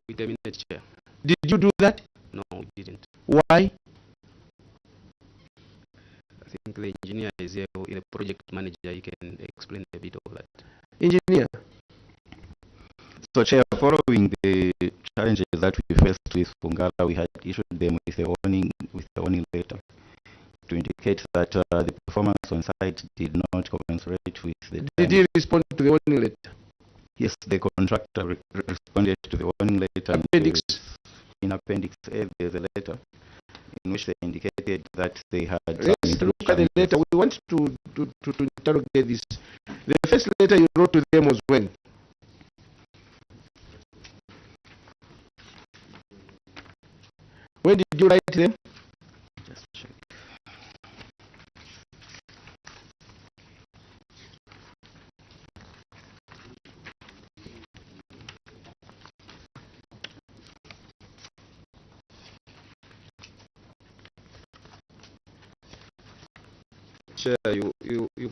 We terminated, Chair. Did you do that? No, we didn't. Why? I think the engineer is here, the project manager, he can explain a bit of that. Engineer. So, Chair, following the challenges that we faced with Fungala, we had issued them with a warning letter to indicate that the performance on site did not commensurate with the time. Did he respond to the warning letter? Yes, the contractor responded to the warning letter. Appendix. In Appendix A, there's a letter in which they indicated that they had... Let's look at the letter. We want to interrogate this. The first letter you wrote to them was when? When did you write them? Just check. Chair, you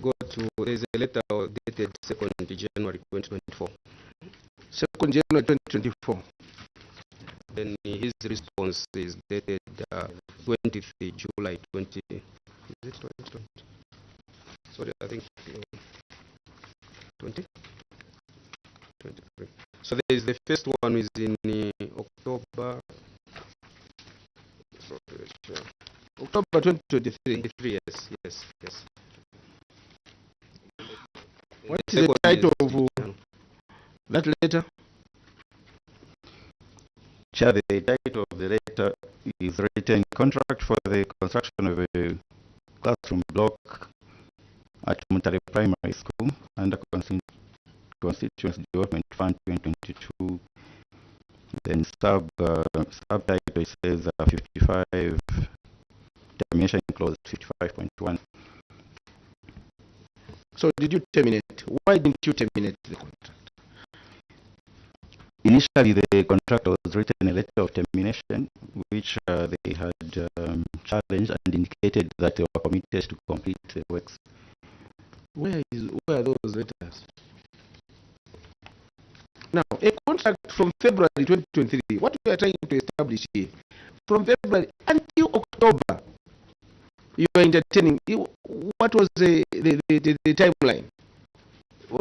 go to, there's a letter dated 2nd January 2024. 2nd January 2024. Then his response is dated 20th July 20. Is it 2020? Sorry, I think 20? 23. So there is the first one is in October. Sorry, October 2023. 23, yes. What is the title of that letter? Chair, the title of the letter is written contract for the construction of a classroom block at Mutare Primary School under Constituency Development Fund 2022. Then subtitle says 55, termination clause 55.1. So did you terminate? Why didn't you terminate the contract? Initially, the contractor was written a letter of termination, which they we had challenged and indicated that they were committed to complete the works. Where are those letters? Now, a contract from February 2023, what we are trying to establish here, from February until October, you are entertaining. What was the timeline?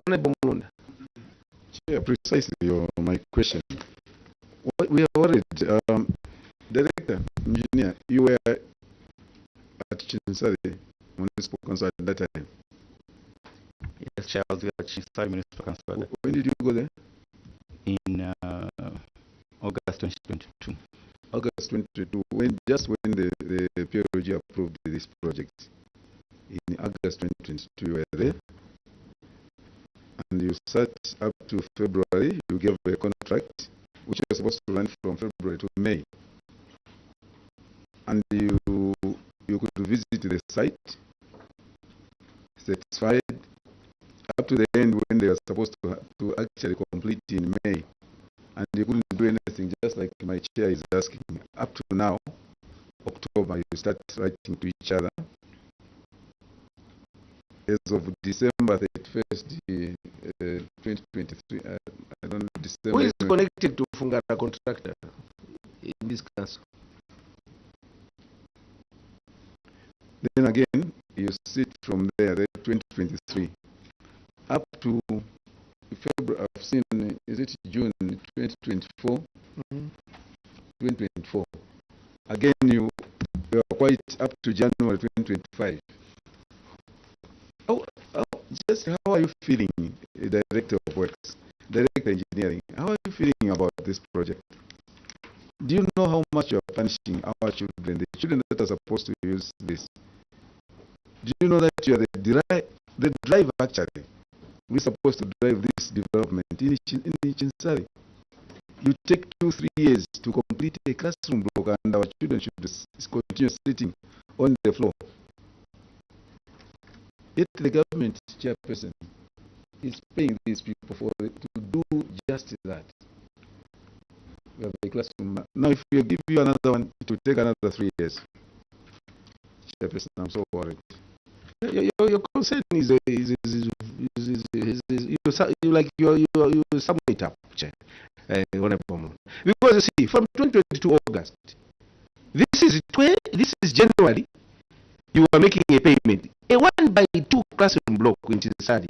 Honorable Mulunda. Yeah, precisely my question. We are worried. Director, engineer, you were at CHINSALI Municipal Council at that time. Yes, Chair, I was at CHINSALI Municipal Council. When did you go there? In August 2022. August 2022, just when the POG approved this project. In August 2022, you were there. And you sat up to February, you gave a contract, which was supposed to run from February to May. And you could visit the site, satisfied, up to the end when they were supposed to actually complete in May. And you couldn't do anything, just like my chair is asking. Up to now, October, you start writing to each other. As of December 31st, 2023, I don't know, December. Who is connected to Fungara contractor in this council? Then again, you sit from there, 2023, up to February, I've seen, is it June 2024? 2024. Again, you are quite up to January 2025. Just how are you feeling, Director of Works, Director Engineering? How are you feeling about this project? Do you know how much you are punishing our children, the children that are supposed to use this? Do you know that you are the driver actually? We're supposed to drive this development in CHINSALI. You take 2-3 years to complete a classroom block, and our children should continue sitting on the floor. Yet the government chairperson is paying these people to do just that. We have a classroom. Now, if we give you another one, it will take another 3 years. Chairperson, I'm so worried. Your concern is you sum it up, Chair. Because you see, from 2022 August, this is January. You are making a payment, a 1x2 classroom block in CHINSALI.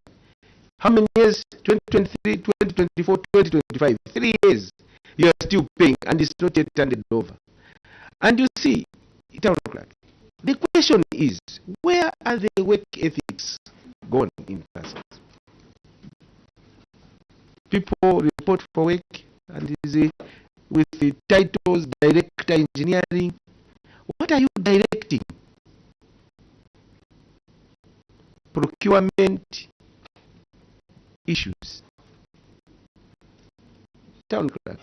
How many years? 2023, 2024, 2025. 3 years. You are still paying, and it's not yet handed over. And you see, the question is, where are the work ethics gone in classes? People report for work, and with the titles, Director Engineering. What are you directing? Procurement issues. Town clerk.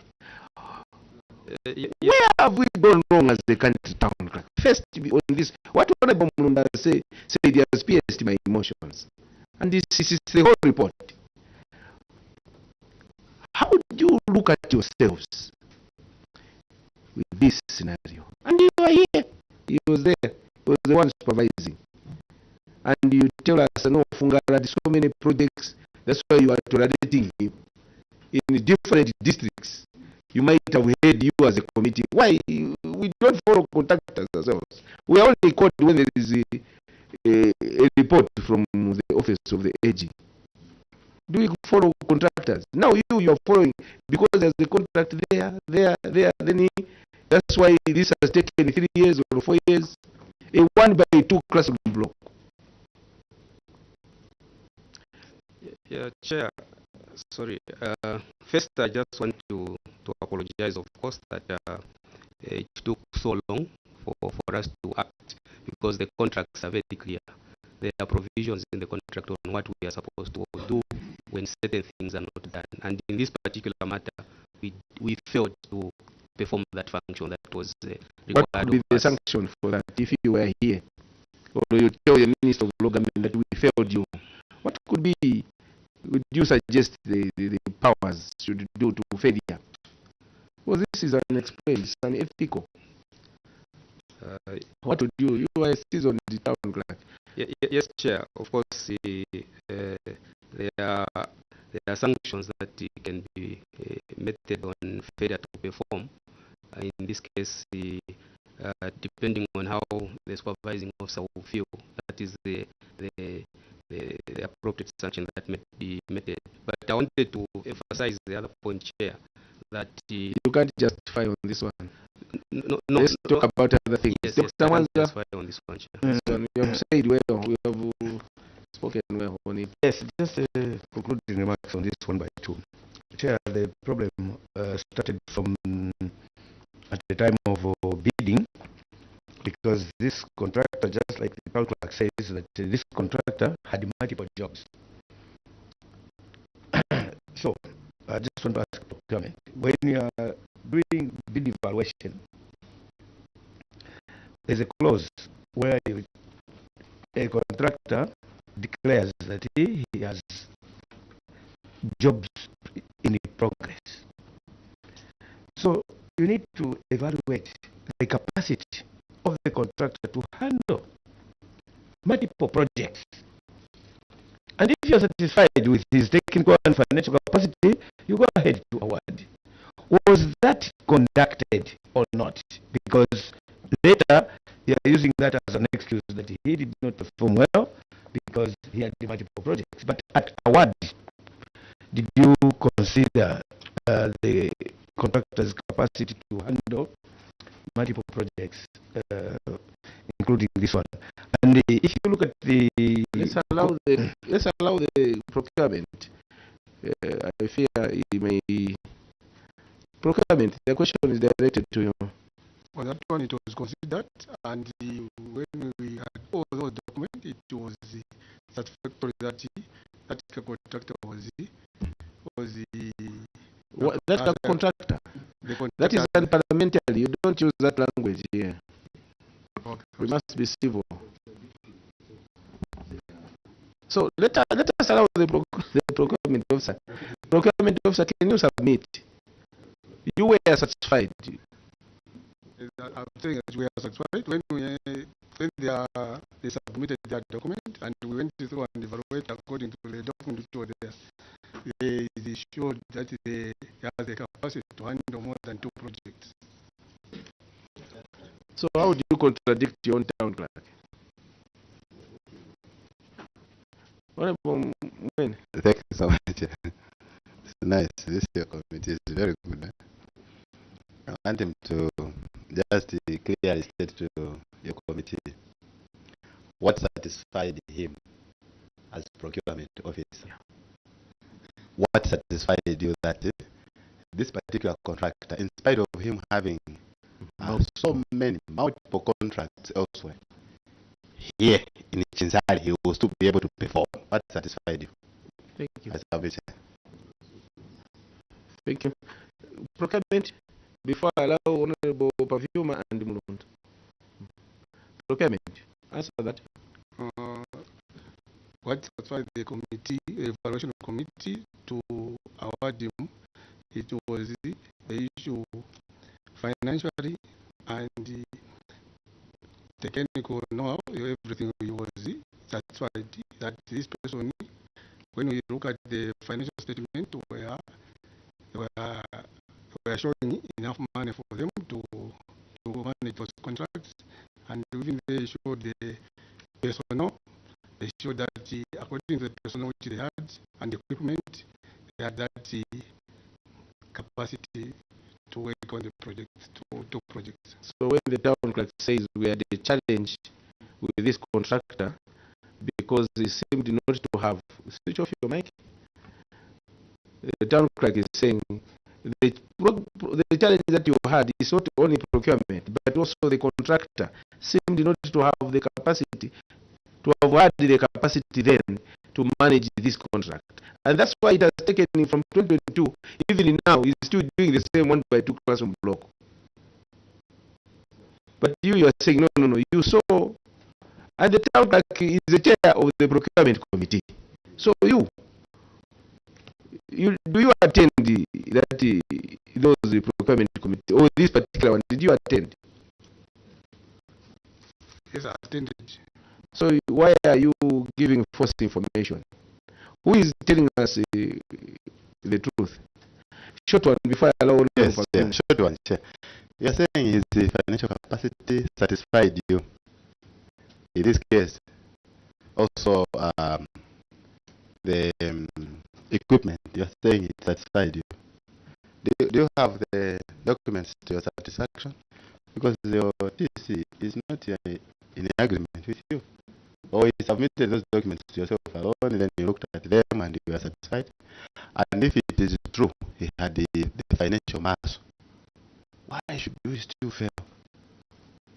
Where have we gone wrong as the country, town clerk? First, on this, what Honorable Mulunda said he has pierced my emotions. And this is the whole report. How do you look at yourselves with this scenario? And you are here. He was there. He was the one supervising. And you tell us, no, Fungara had so many projects, that's why you are tolerating him. In different districts, you might have heard you as a committee. Why? We don't follow contractors ourselves. We are only called when there is a report from the office of the AG. Do we follow contractors? Now you are following, because there's a contract there, then that's why this has taken 3 years or 4 years. A 1x2 classroom block. Yeah, Chair, sorry. First, I just want to apologize, of course, that it took so long for us to act, because the contracts are very clear. There are provisions in the contract on what we are supposed to do when certain things are not done. And in this particular matter, we failed to perform that function that was required. What would be the sanction for that if you were here? Or you tell the Minister of Law Government that we failed you? What could be, would you suggest the powers should do to failure? Well, this is unexplained, it's unethical. What would you are a seasoned town clerk. Yes, Chair. Of course, there are sanctions that can be meted on failure to perform. In this case, depending on how the supervising officer will feel, that is the appropriate sanction that may be meted. But I wanted to emphasize the other point, Chair, that you can't justify on this one. No, let's talk about other things. Yes, Dr. I can Mwanza, justify on this one, Chair. you have said well, we have spoken well on it. Yes, just concluding remarks on this one by two. Chair, the problem started from at the time of bidding, because this contractor, just like the town clerk says, that this contractor had multiple jobs. So, I just want to ask procurement, when you are doing bid evaluation, there's a clause where a contractor declares that he has jobs in progress. So you need to evaluate the capacity of the contractor to handle multiple projects. And if you're satisfied with his technical and financial capacity, you go ahead to award. Was that conducted or not? Because later they are using that as an excuse that he did not perform well because he had multiple projects. But at award, did you consider the contractor's capacity to handle multiple projects, including this one? And if you look at the let's allow the procurement. I fear he may procurement. The question is directed to you. Well, that one it was considered, and when we had all those documents, it was satisfactory that the contractor was that's the contractor. That is unparliamentary. You don't use that language here. Okay. We must be civil. So let us allow the procurement officer. Procurement officer, can you submit? You were satisfied. I'm saying that we are satisfied when they submitted their document, and we went through and evaluated according to the document which was there. They showed that they have the capacity to handle more than 2 projects. So how do you contradict your own town clerk? Honorable Mwen. Thank you so much. It's nice. This your committee is very good. I want him to just clearly state to your committee what satisfied him as procurement officer. What satisfied you that this particular contractor, in spite of him having so many multiple contracts elsewhere, here in CHINSALI he was to be able to perform? What satisfied you? Thank you. As officer. Thank you. Procurement, before I allow Honorable Perfumer and Mulund. Procurement, answer that. What satisfied the committee, evaluation committee, to award him, it was the issue financially and the technical know-how, everything was satisfied that this person, when we look at the financial statement, were showing enough money for them to manage those contracts, and even they showed the personnel. They showed that according to the personnel which they had and the equipment, they had that capacity to work on the project, two projects. So when the town clerk says we had a challenge with this contractor because he seemed not to have, switch off your mic. The town clerk is saying the challenge that you had is not only procurement, but also the contractor seemed not to have the capacity, to have had the capacity then to manage this contract. And that's why it has taken him from 2022, even now, he's still doing the same 1x2 classroom block. But you are saying, no, you saw, and the town clerk is the chair of the procurement committee. So do you attend those procurement committee, or this particular one, did you attend? Yes, I attended. So why are you giving false information? Who is telling us the truth? Short one before I allow. Yes, yeah, short one, Chair. You're saying is the financial capacity satisfied you? In this case, also the equipment, you're saying it satisfied you. Do you have the documents to your satisfaction? Because your TC is not in agreement with you. Or you submitted those documents to yourself alone, and then you looked at them and you are satisfied. And if it is true, he had the financial mass, why should you still fail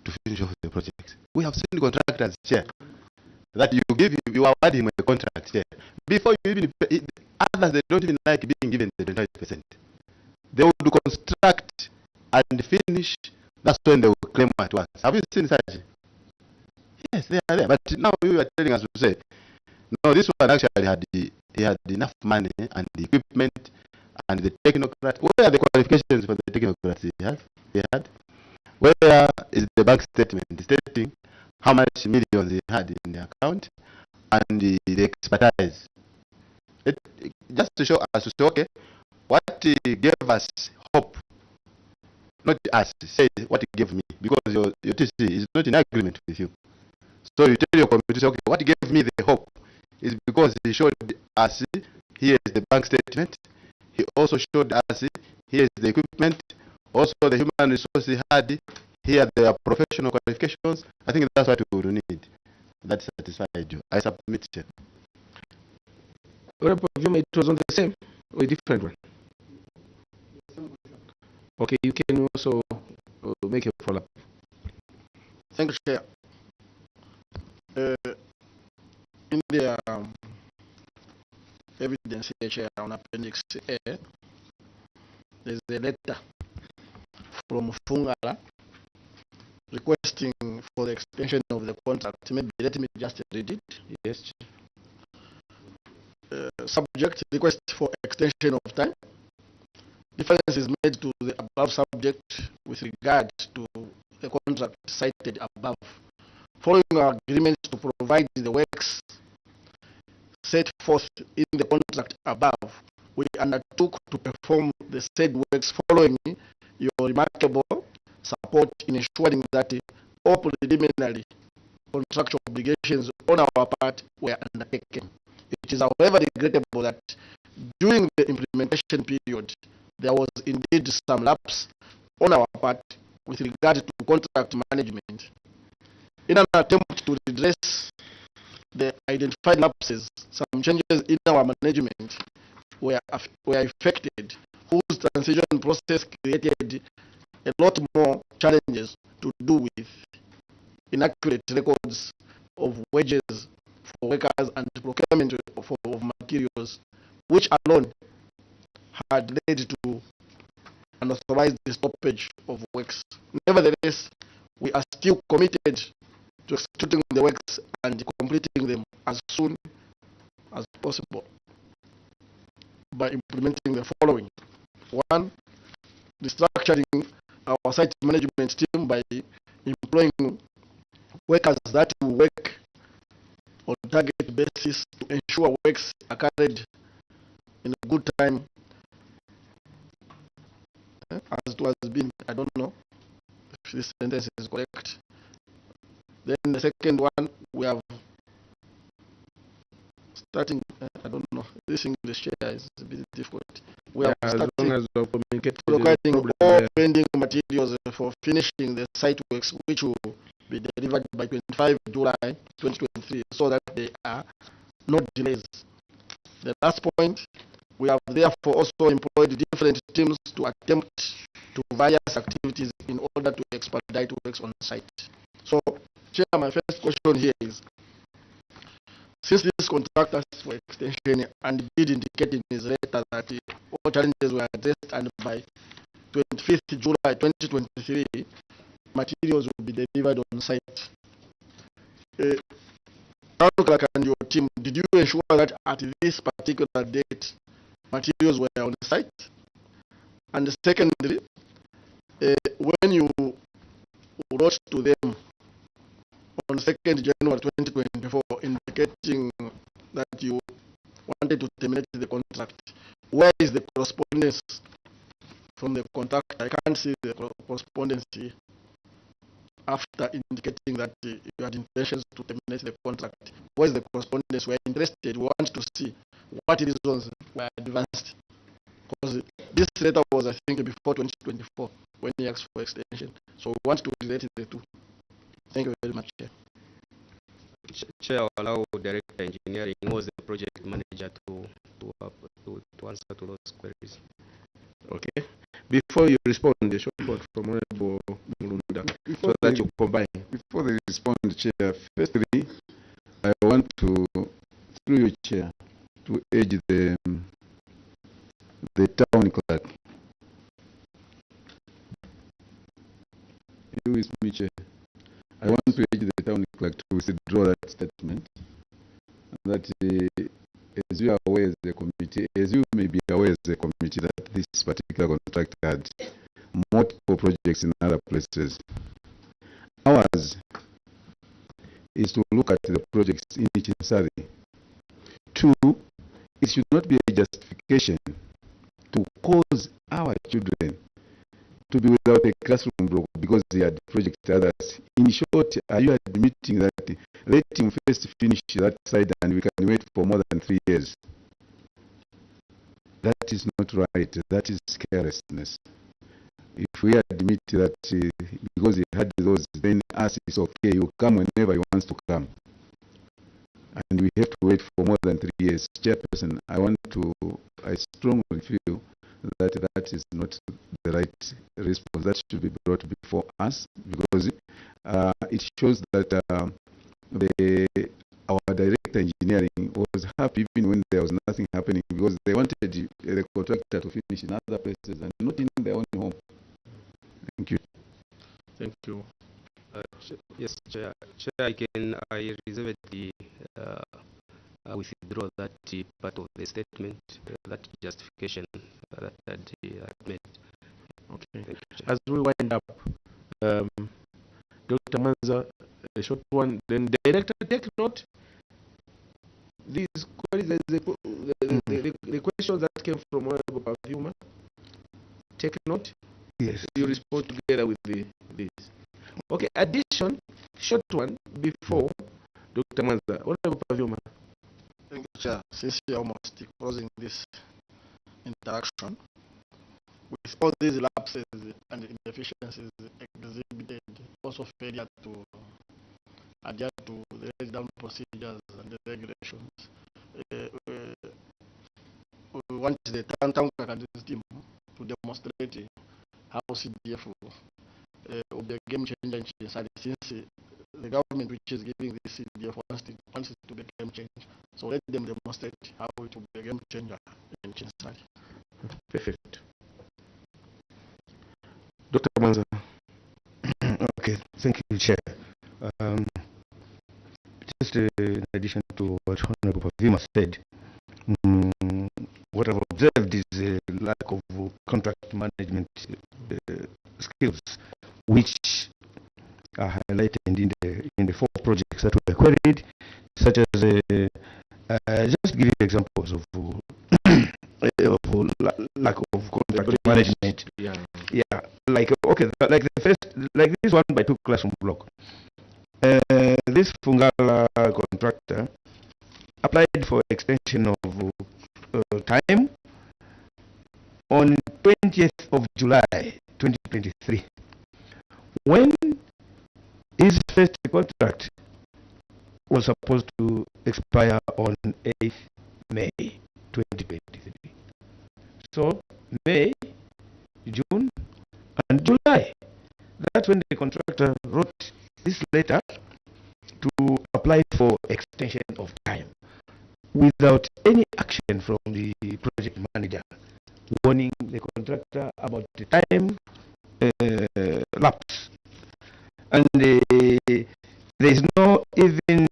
to finish off the project? We have seen contractors here that you award him a contract here before you even pay. Others, they don't even like being given the 25%. They would construct and finish. That's when they will claim at once. Have you seen such? Yes, they are there. But now you are telling us to say, no, this one actually had enough money and the equipment and the technocrat. Where are the qualifications for the technocrats he had? Where is the bank statement stating how much millions he had in the account and the expertise? Just to show us, to say, okay, what gave us hope, not us, say what gave me, because your TC is not in agreement with you. So you tell your committee, say, okay, what gave me the hope is because he showed us, here is the bank statement. He also showed us, here is the equipment. Also the human resource he had, here their professional qualifications. I think that's what we would need. That satisfied you. I submit it. It was on the same or a different one? Okay, you can also make a follow-up. Thank you, Chair. In the evidence here, Chair, on Appendix A, there's a letter from Fungala requesting for the extension of the contract. Maybe let me just read it. Yes. Subject, request for extension of time. Difference is made to the above subject with regard to the contract cited above. Following our agreement to provide the works set forth in the contract above, we undertook to perform the said works following your remarkable support in ensuring that all preliminary contractual obligations on our part were undertaken. It is, however, regrettable that during the implementation period, there was indeed some lapse on our part with regard to contract management. In an attempt to redress the identified lapses, some changes in our management were effected, whose transition process created a lot more challenges to do with inaccurate records of wages for workers and procurement of materials, which alone had led to unauthorized stoppage of works. Nevertheless, we are still committed to executing the works and completing them as soon as possible by implementing the following. One, restructuring our site management team by employing workers that will work on target basis to ensure works are carried in a good time. As it was been, I don't know if this sentence is correct. Then the second one, we have starting, I don't know, this English chair is a bit difficult. We have as long as you communicate allocating all pending materials for finishing the site works, which will be delivered by 25 July 2023, so that there are no delays. The last point, we have therefore also employed different teams to attempt to various activities in order to expedite works on site. So, Chair, my first question here is, since this contract asked for extension and did indicate in his letter that all challenges were addressed and by 25th July 2023, materials will be delivered on site. Town clerk and your team, did you ensure that at this particular date, materials were on the site? And secondly, when you wrote to them on 2nd January 2024 indicating that you wanted to terminate the contract. Where is the correspondence from the contract? I can't see the correspondence here. After indicating that you had intentions to terminate the contract, where is the correspondence? We are interested. We want to see what reasons were advanced. Because this letter was, I think, before 2024 when he asked for extension. So we want to relate the two. Thank you very much, Chair. Chair, I'll allow Director Engineering, who was the project manager, to answer to those queries. Okay. Before you respond, the short word from Honorable Mulunda, so that you combine. Before they respond, Chair, firstly, I want to, through you, Chair, to urge the town clerk. You with me, Chair. I want to urge the town clerk to withdraw that statement. That as you are aware as a committee, as you may be aware as a committee, that this particular contract had multiple projects in other places. Ours is to look at the projects in CHINSALI. Two, it should not be a justification to cause our children to be without a classroom block because they had project others. In short, are you admitting that let him first finish that side and we can wait for more than 3 years? That is not right. That is carelessness. If we admit that because he had those, then us is okay. You come whenever he wants to come. And we have to wait for more than 3 years. Chairperson, I strongly feel that that is not the right response. That should be brought before us because it shows that our director engineering was happy even when there was nothing happening because they wanted the contractor to finish in other places and not in their own home. Thank you. Thank you. Yes, Chair. Chair, I reserve the withdraw that part of the statement, that justification that I made. Okay. As we wind up, Dr. Manza, a short one, then Director, take note. These queries, the questions that came from Honorable Pavuma, take note. Yes. You respond together with this. Okay, addition, short one, before Dr. Manza. Honorable Pavuma. Thank you, Chair. Since you are almost closing this interaction, with all these lapses and inefficiencies exhibited, also failure to adhere to the laid down procedures and the regulations, we want the town clerk and his team to demonstrate how CDF will be a game changer in CHINSALI, since the government which is giving this CDF wants it to be a game changer. So let them demonstrate how it will be a game changer in CHINSALI. Perfect. Dr. Manza. Okay, thank you, Chair. Just in addition to what Honorable Pavima said, what I've observed is a lack of contract management skills, which are highlighted in the 4 projects that were queried, such as just give you examples of lack of contract management. Yeah, like this one by 2 classroom block. This Fungala contractor applied for extension of time on 20th of July 2023. When his first contract was supposed to expire on 8th May 2023. So May, June, and July. That's when the contractor wrote this letter to apply for extension of time without any action from the project manager, warning the contractor about the time lapse. And there is no even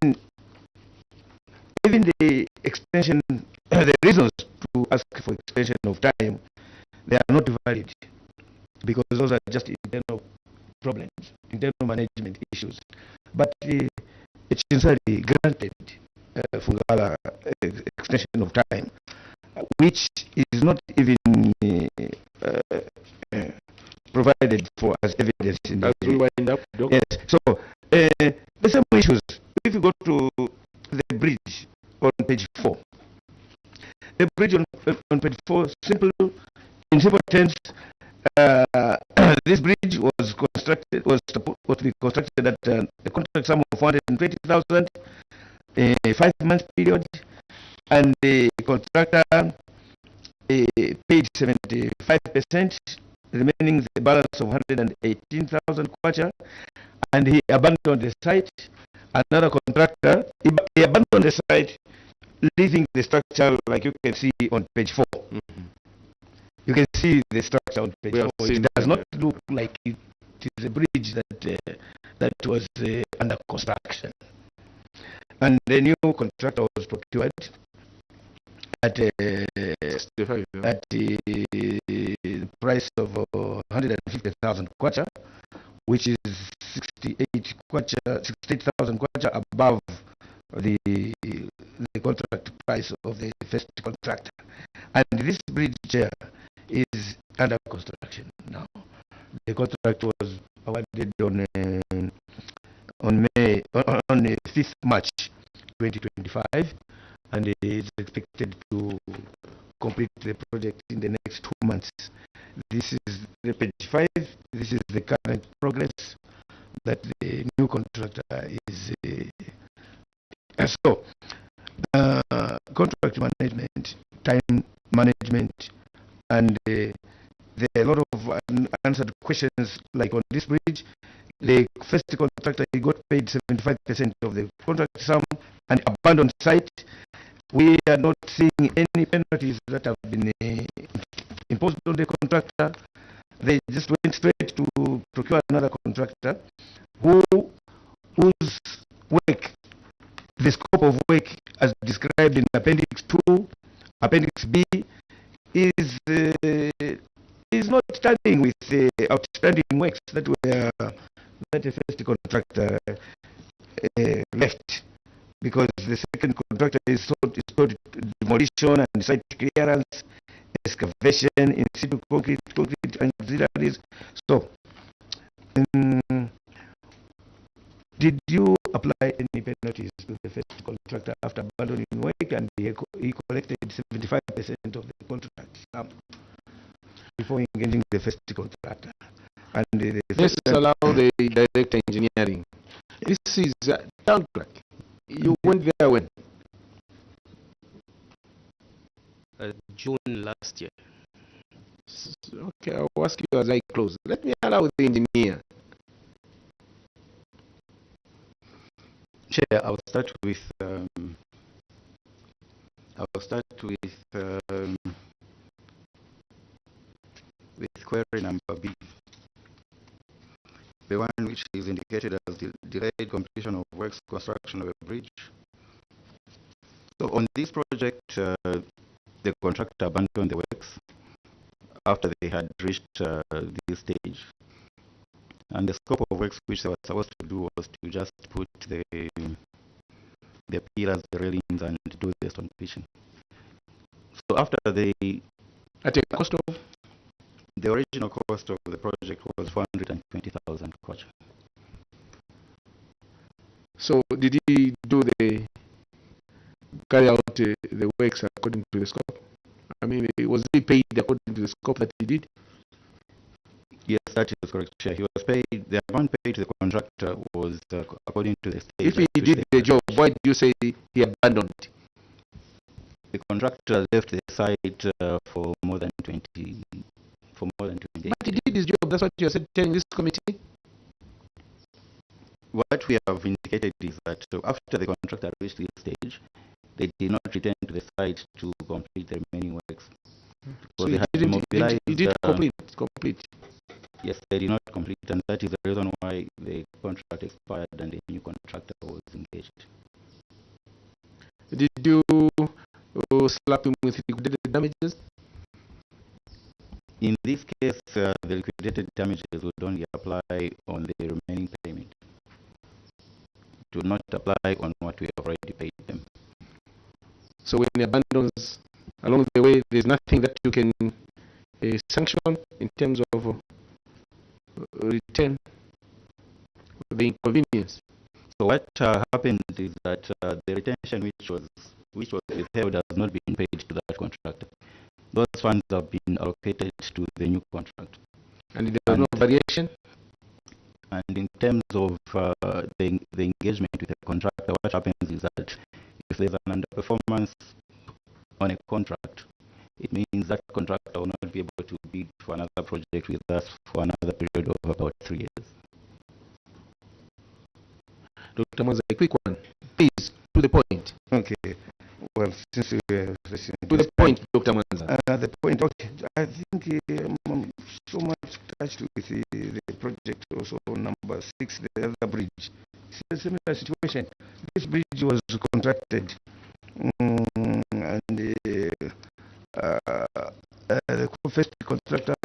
the extension, the reasons to ask for extension of time, they are not valid because those are just internal problems, internal management issues. But CHINSALI granted Fungala extension of time, which is not even provided for as evidence in As we wind up, Doc. Yes. So the same issues. If you go to the bridge on page 4, the bridge on page 4, in simple terms, this bridge was supposed to be constructed at a contract sum of 420,000, a 5-month period, and the contractor paid 75%, remaining the balance of 118,000 kwacha, and he abandoned the site. Another contractor, he abandoned the site, leaving the structure like you can see on page 4. You can see the structure on page 4. It does not look like it is a bridge that was under construction. And the new contractor was procured at the price of 150,000 kwacha, which is 68,000 kwacha above the contract price of the first contractor. And this bridge is under construction now. The contract was awarded on 5th March 2025, and it is expected to complete the project in the next 2 months. This is the page 5. This is the current progress that the new contractor is. So, contract management, time management, and there are a lot of unanswered questions. Like on this bridge, the first contractor, he got paid 75% of the contract sum and abandoned site. We are not seeing any penalties that have been imposed on the contractor. They just went straight to procure another contractor whose work, the scope of work as described in Appendix 2, Appendix B, is not standing with the outstanding works that the first contractor left, because the second contractor is sought demolition and site clearance, excavation, in situ concrete auxiliaries. So, did you apply any penalties to the first contractor after abandoning work, and he collected 75% of the contract sum before engaging the first contractor? And let's allow the direct engineering. This is town clerk. You went there when? June last year. Okay, I'll ask you as I close. Let me allow the engineer. Chair, I'll start with query number B, the one which is indicated as the delayed completion of works construction of a bridge. So on this project, the contractor abandoned the works after they had reached this stage. And the scope of works which they were supposed to do was to just put the pillars, the railings, and do the stone pitching. So after at a cost of? The original cost of the project was 420,000 kwacha. So did he carry out the works according to the scope? I mean, was he paid according to the scope that he did? Yes, that is correct, Chair. He was paid, the amount paid to the contractor was according to the stage. If he did the job, why did you say he abandoned it? The contractor left the site for more than 20 days. But he did his job, that's what you are telling this committee? What we have indicated is that after the contractor reached this stage, they did not return to the site to complete the remaining works. So they did complete. Yes, they did not complete, and that is the reason why the contract expired and the new contractor was engaged. Did you slap him with liquidated damages? In this case, the liquidated damages would only apply on the remaining payment. will not apply on what we have already paid them. So when he abandons along the way, there's nothing that you can sanction in terms of return the inconvenience. So what happened is that the retention which was withheld has not been paid to that contractor. Those funds have been allocated to the new contract. And there was no variation? And in terms of the engagement with the contractor, what happens is that if there's an underperformance on a contract, it means that contractor will not be able to bid for another project with us for another period of about 3 years. Dr. Mwanza, a quick one, please, to the point. Okay. Well, since we are to the point, Dr. Mwanza. The point, okay. I think I'm so much touched with the project, also number 6, the other bridge. It's a similar situation. This bridge was contracted, and the first contractor,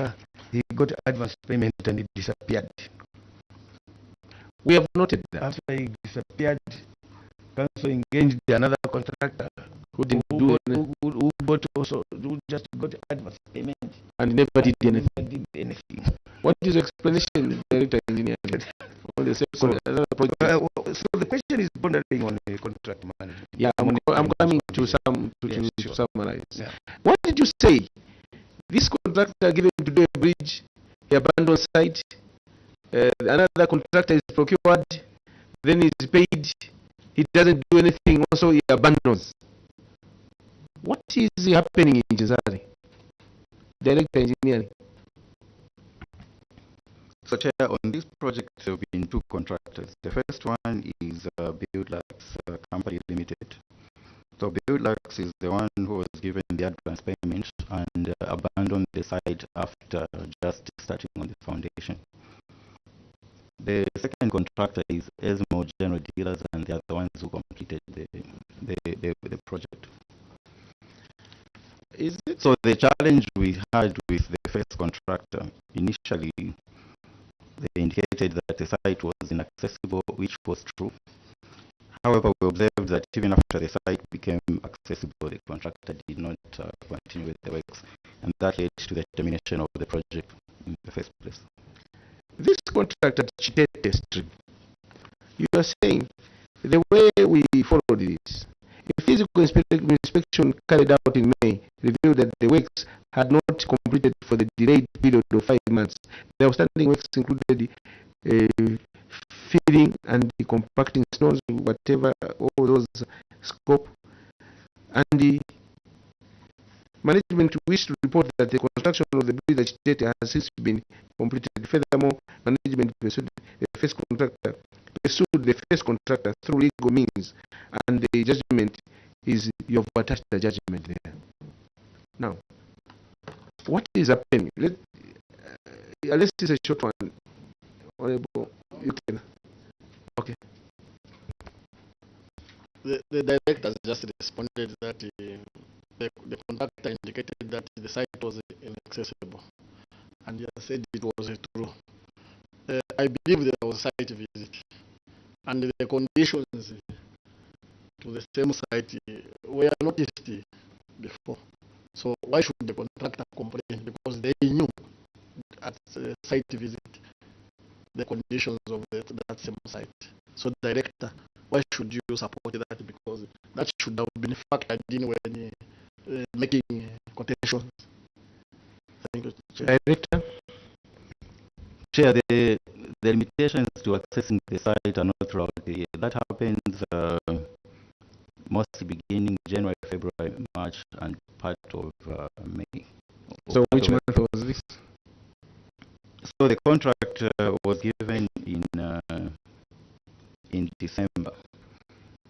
he got advance payment and he disappeared. We have noted that. After he disappeared, council engaged another contractor who didn't do anything. Who got also, who just got advance payment. And never did anything. Never did anything. What is the explanation, Director Engineer? On the same so the question is pondering on the contract management. Yeah, I'm coming to summarize. Yeah. What did you say? This contractor given to do a bridge, he abandoned site. Another contractor is procured, then he's paid. He doesn't do anything. Also, he abandons. What is happening in CHINSALI? Director Engineering. So, Chair, on this project there have been 2 contractors. The first one is Buildlux Company Limited. So Buildlux is the one who was given the advance payment and abandoned the site after just starting on the foundation. The second contractor is Esmo General Dealers, and they are the ones who completed the project. Is it? So the challenge we had with the first contractor, initially they indicated that the site was inaccessible, which was true. However, we observed that even after the site became accessible, the contractor did not continue with the works, and that led to the termination of the project in the first place. This contract at Chitete Street, you are saying the way we followed this, a physical inspection carried out in May revealed that the works had not completed for the delayed period of 5 months. The outstanding works included filling and compacting snows, whatever, all those scope. And the management wished to report that the construction of the bridge at Chitete has since been completed. Furthermore, management pursued the first contractor through legal means, and the judgment is you have attached the judgment there. Now, what is happening? Let's see a short one. Honorable, you can. Okay. The director just responded that the contractor indicated that the site was inaccessible, and he said it was true. I believe there was a site visit, and the conditions to the same site were noticed before. So why should the contractor complain? Because they knew at the site visit the conditions of that same site. So director, why should you support that? Because that should have been factored in when making quotations. Thank you, Chair. Director? Chair, the limitations to accessing the site are not throughout the year. That happens mostly beginning January, February, March, and part of May. So which month was this? So the contract was given in December.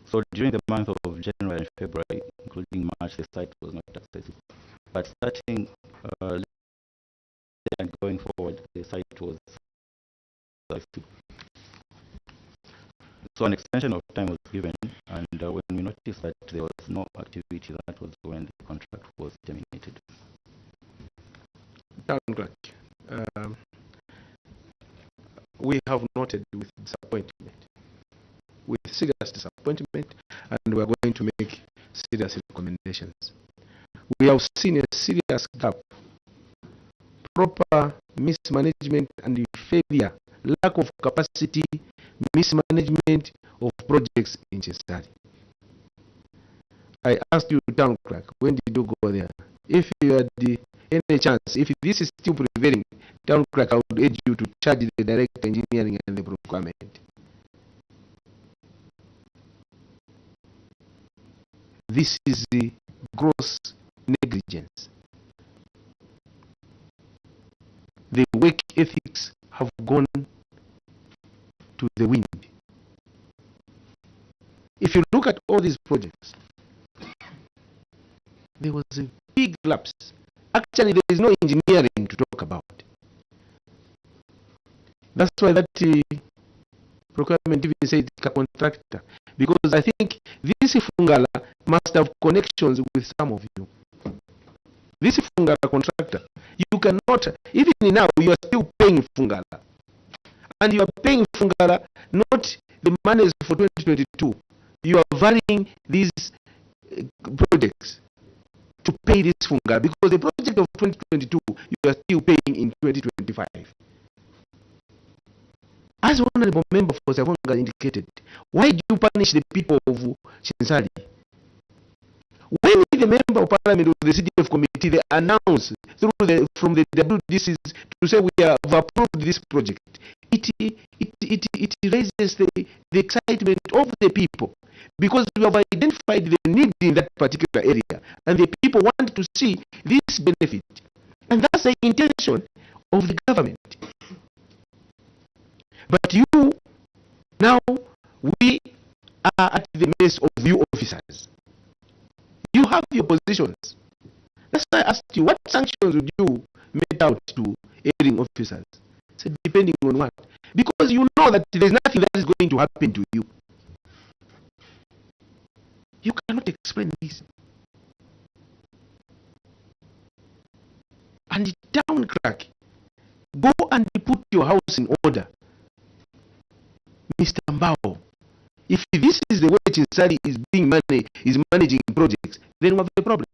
So during the month of January and February, including March, the site was not accessible. But starting and going forward, the site was accessible. So an extension of time was given, and when we noticed that there was no activity, that was when the contract was terminated. Town clerk, we have noted with disappointment, with serious disappointment, and we are going to make serious recommendations. We have seen a serious gap, proper mismanagement and failure, lack of capacity, mismanagement of projects in CHINSALI. I asked you, town clerk, when did you go there? If you had any chance, if this is still prevailing, town clerk, I would urge you to charge the director engineering and the procurement. This is the gross negligence. The work ethics have gone to the wind. If you look at all these projects, there was a big lapse. Actually, there is no engineering to talk about. That's why that procurement even said it's a contractor. Because I think this Fungala must have connections with some of you. This Fungala contractor, you cannot, even now, you are still paying Fungala. And you are paying Fungala not the monies for 2022. You are varying these projects to pay this Fungala, because the project of 2022 you are still paying in 2025. As Honorable Member for Savonga indicated, why do you punish the people of CHINSALI? When the Member of Parliament of the CDF committee, they announce from the WDCs to say we have approved this project, it raises the excitement of the people, because we have identified the need in that particular area, and the people want to see this benefit. And that's the intention of the government. But you, now, we are at the mercy of you officers. You have your positions. That's why I asked you, what sanctions would you mete out to erring officers? So depending on what? Because you know that there's nothing that is going to happen to you. You cannot explain this. And town clerk, go and put your house in order. Mr. Mbao, if this is the way CHINSALI is managing projects, then we have a problem.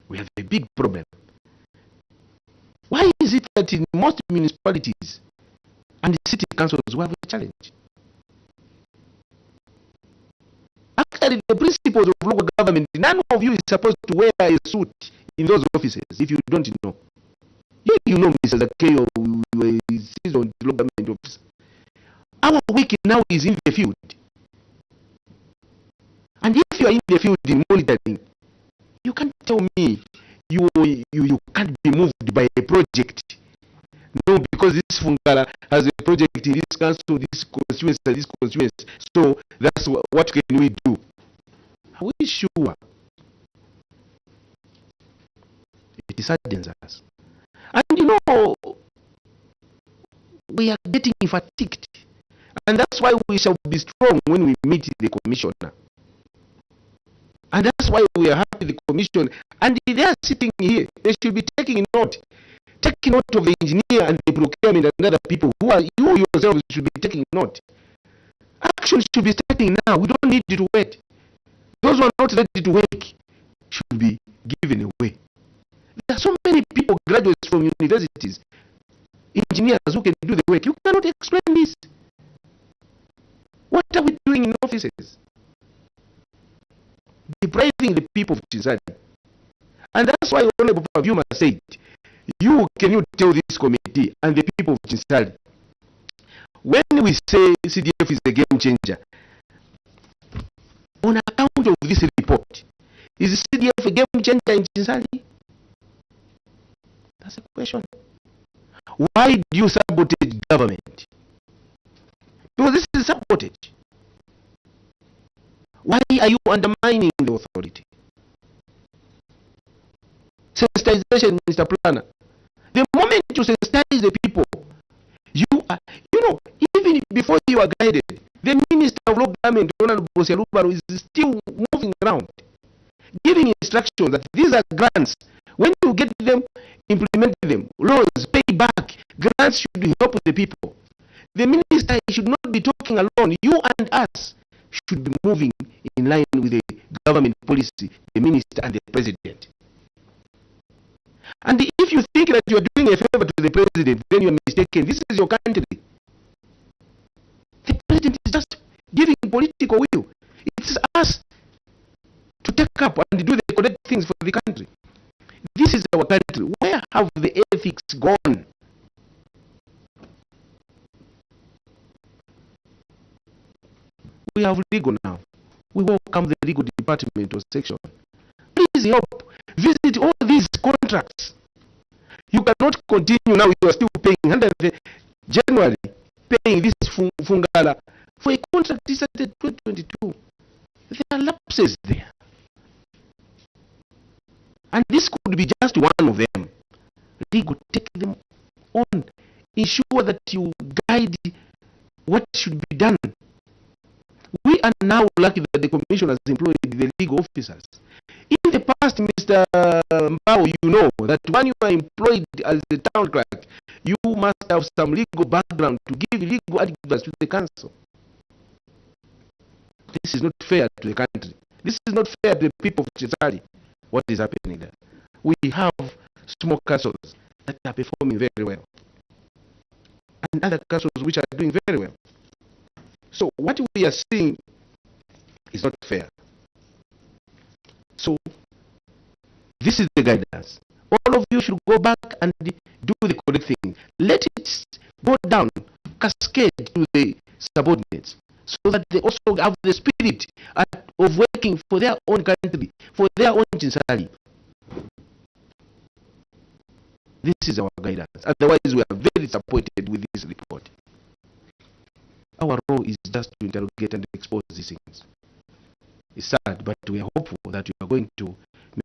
We have a big problem. Why is it that in most municipalities and city councils we have a challenge? Actually, the principles of local government, none of you is supposed to wear a suit in those offices if you don't know. You know, Mr. Zakeo, you is on the local government office. Our work now is in the field. And if you are in the field in monitoring, you can't tell me you can't be moved by a project. No, because this Fungala has a project in this council, this constituency, and this constituency. So that's what can we do? Are we sure? It saddens us. And you know, we are getting fatigued. And that's why we shall be strong when we meet the commissioner. And that's why we are happy the commission. And they are sitting here. They should be taking note. Taking note of the engineer and the procurement and other people who are, you yourselves should be taking note. Action should be starting now. We don't need to wait. Those who are not ready to work should be given away. There are so many people, graduates from universities, engineers who can do the work. You cannot explain this. What are we doing in offices? Depriving the people of CHINSALI. And that's why Honorable Pavuma said, can you tell this committee and the people of CHINSALI, when we say CDF is a game changer, on account of this report, is CDF a game changer in CHINSALI? That's a question. Why do you sabotage government? Because this is sabotage. Why are you undermining the authority? Sensitization, Mr. Planner. The moment you sensitize the people, you know, even before you are guided, the Minister of Local Government, Honorable Selubaru, is still moving around, giving instructions that these are grants. When you get them, implement them. Laws, pay back. Grants should help the people. The minister should not be talking working alone. You and us should be moving in line with the government policy, the minister and the president. And if you think that you are doing a favor to the president, then you are mistaken. This is your country. The president is just giving political will. It's us to take up and do the correct things for the country. This is our country. Where have the ethics gone? We have legal now. We welcome the legal department or section. Please help. Visit all these contracts. You cannot continue now. You are still paying under the January, paying this Fungala for a contract started 2022. There are lapses there. And this could be just one of them. Legal, take them on. Ensure that you guide what should be done. We are now lucky that the commission has employed the legal officers. In the past, Mr. Mbao, you know that when you are employed as a town clerk, you must have some legal background to give legal advice to the council. This is not fair to the country. This is not fair to the people of CHINSALI. What is happening there? We have small castles that are performing very well, and other castles which are doing very well. So what we are seeing is not fair. So this is the guidance. All of you should go back and do the correct thing. Let it go down, cascade to the subordinates, so that they also have the spirit of working for their own country, for their own CHINSALI. This is our guidance. Otherwise, we are very disappointed with this report. Our role is just to interrogate and expose these things. It's sad, but we are hopeful that you are going to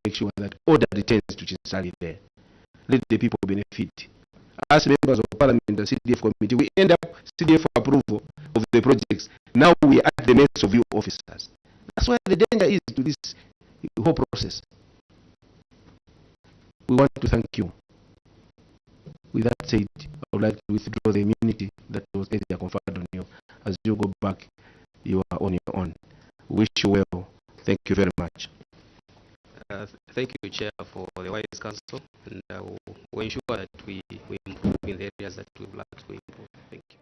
make sure that order returns to CHINSALI there. Let the people benefit. As members of Parliament and CDF committee, we end up CDF approval of the projects. Now we are at the mercy of you officers. That's why the danger is to this whole process. We want to thank you. With that said, I would like to withdraw the immunity that was earlier conferred on you. As you go back, you are on your own. Wish you well. Thank you very much. Thank you, Chair, for the wise counsel, and we'll ensure that we improve in the areas that we would like to improve. Thank you.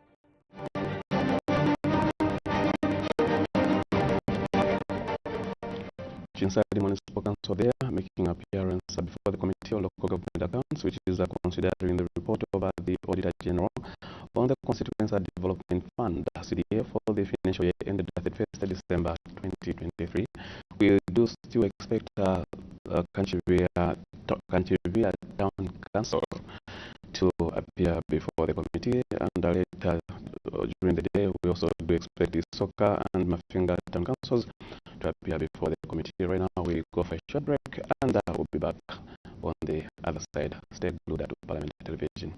CHINSALI Municipal Council there making appearance before the Committee on Local Government Accounts, which is considering the report of the Auditor General on the Constituency Development Fund (CDA) for the financial year ended 31st December 2023. We do still expect Country Town Council to appear before the committee, and later during the day we also do expect the Soka and Mafinga Town Councils to appear before the committee. Right now we go for a short break, and we'll be back on the other side. Stay glued to Parliament Television.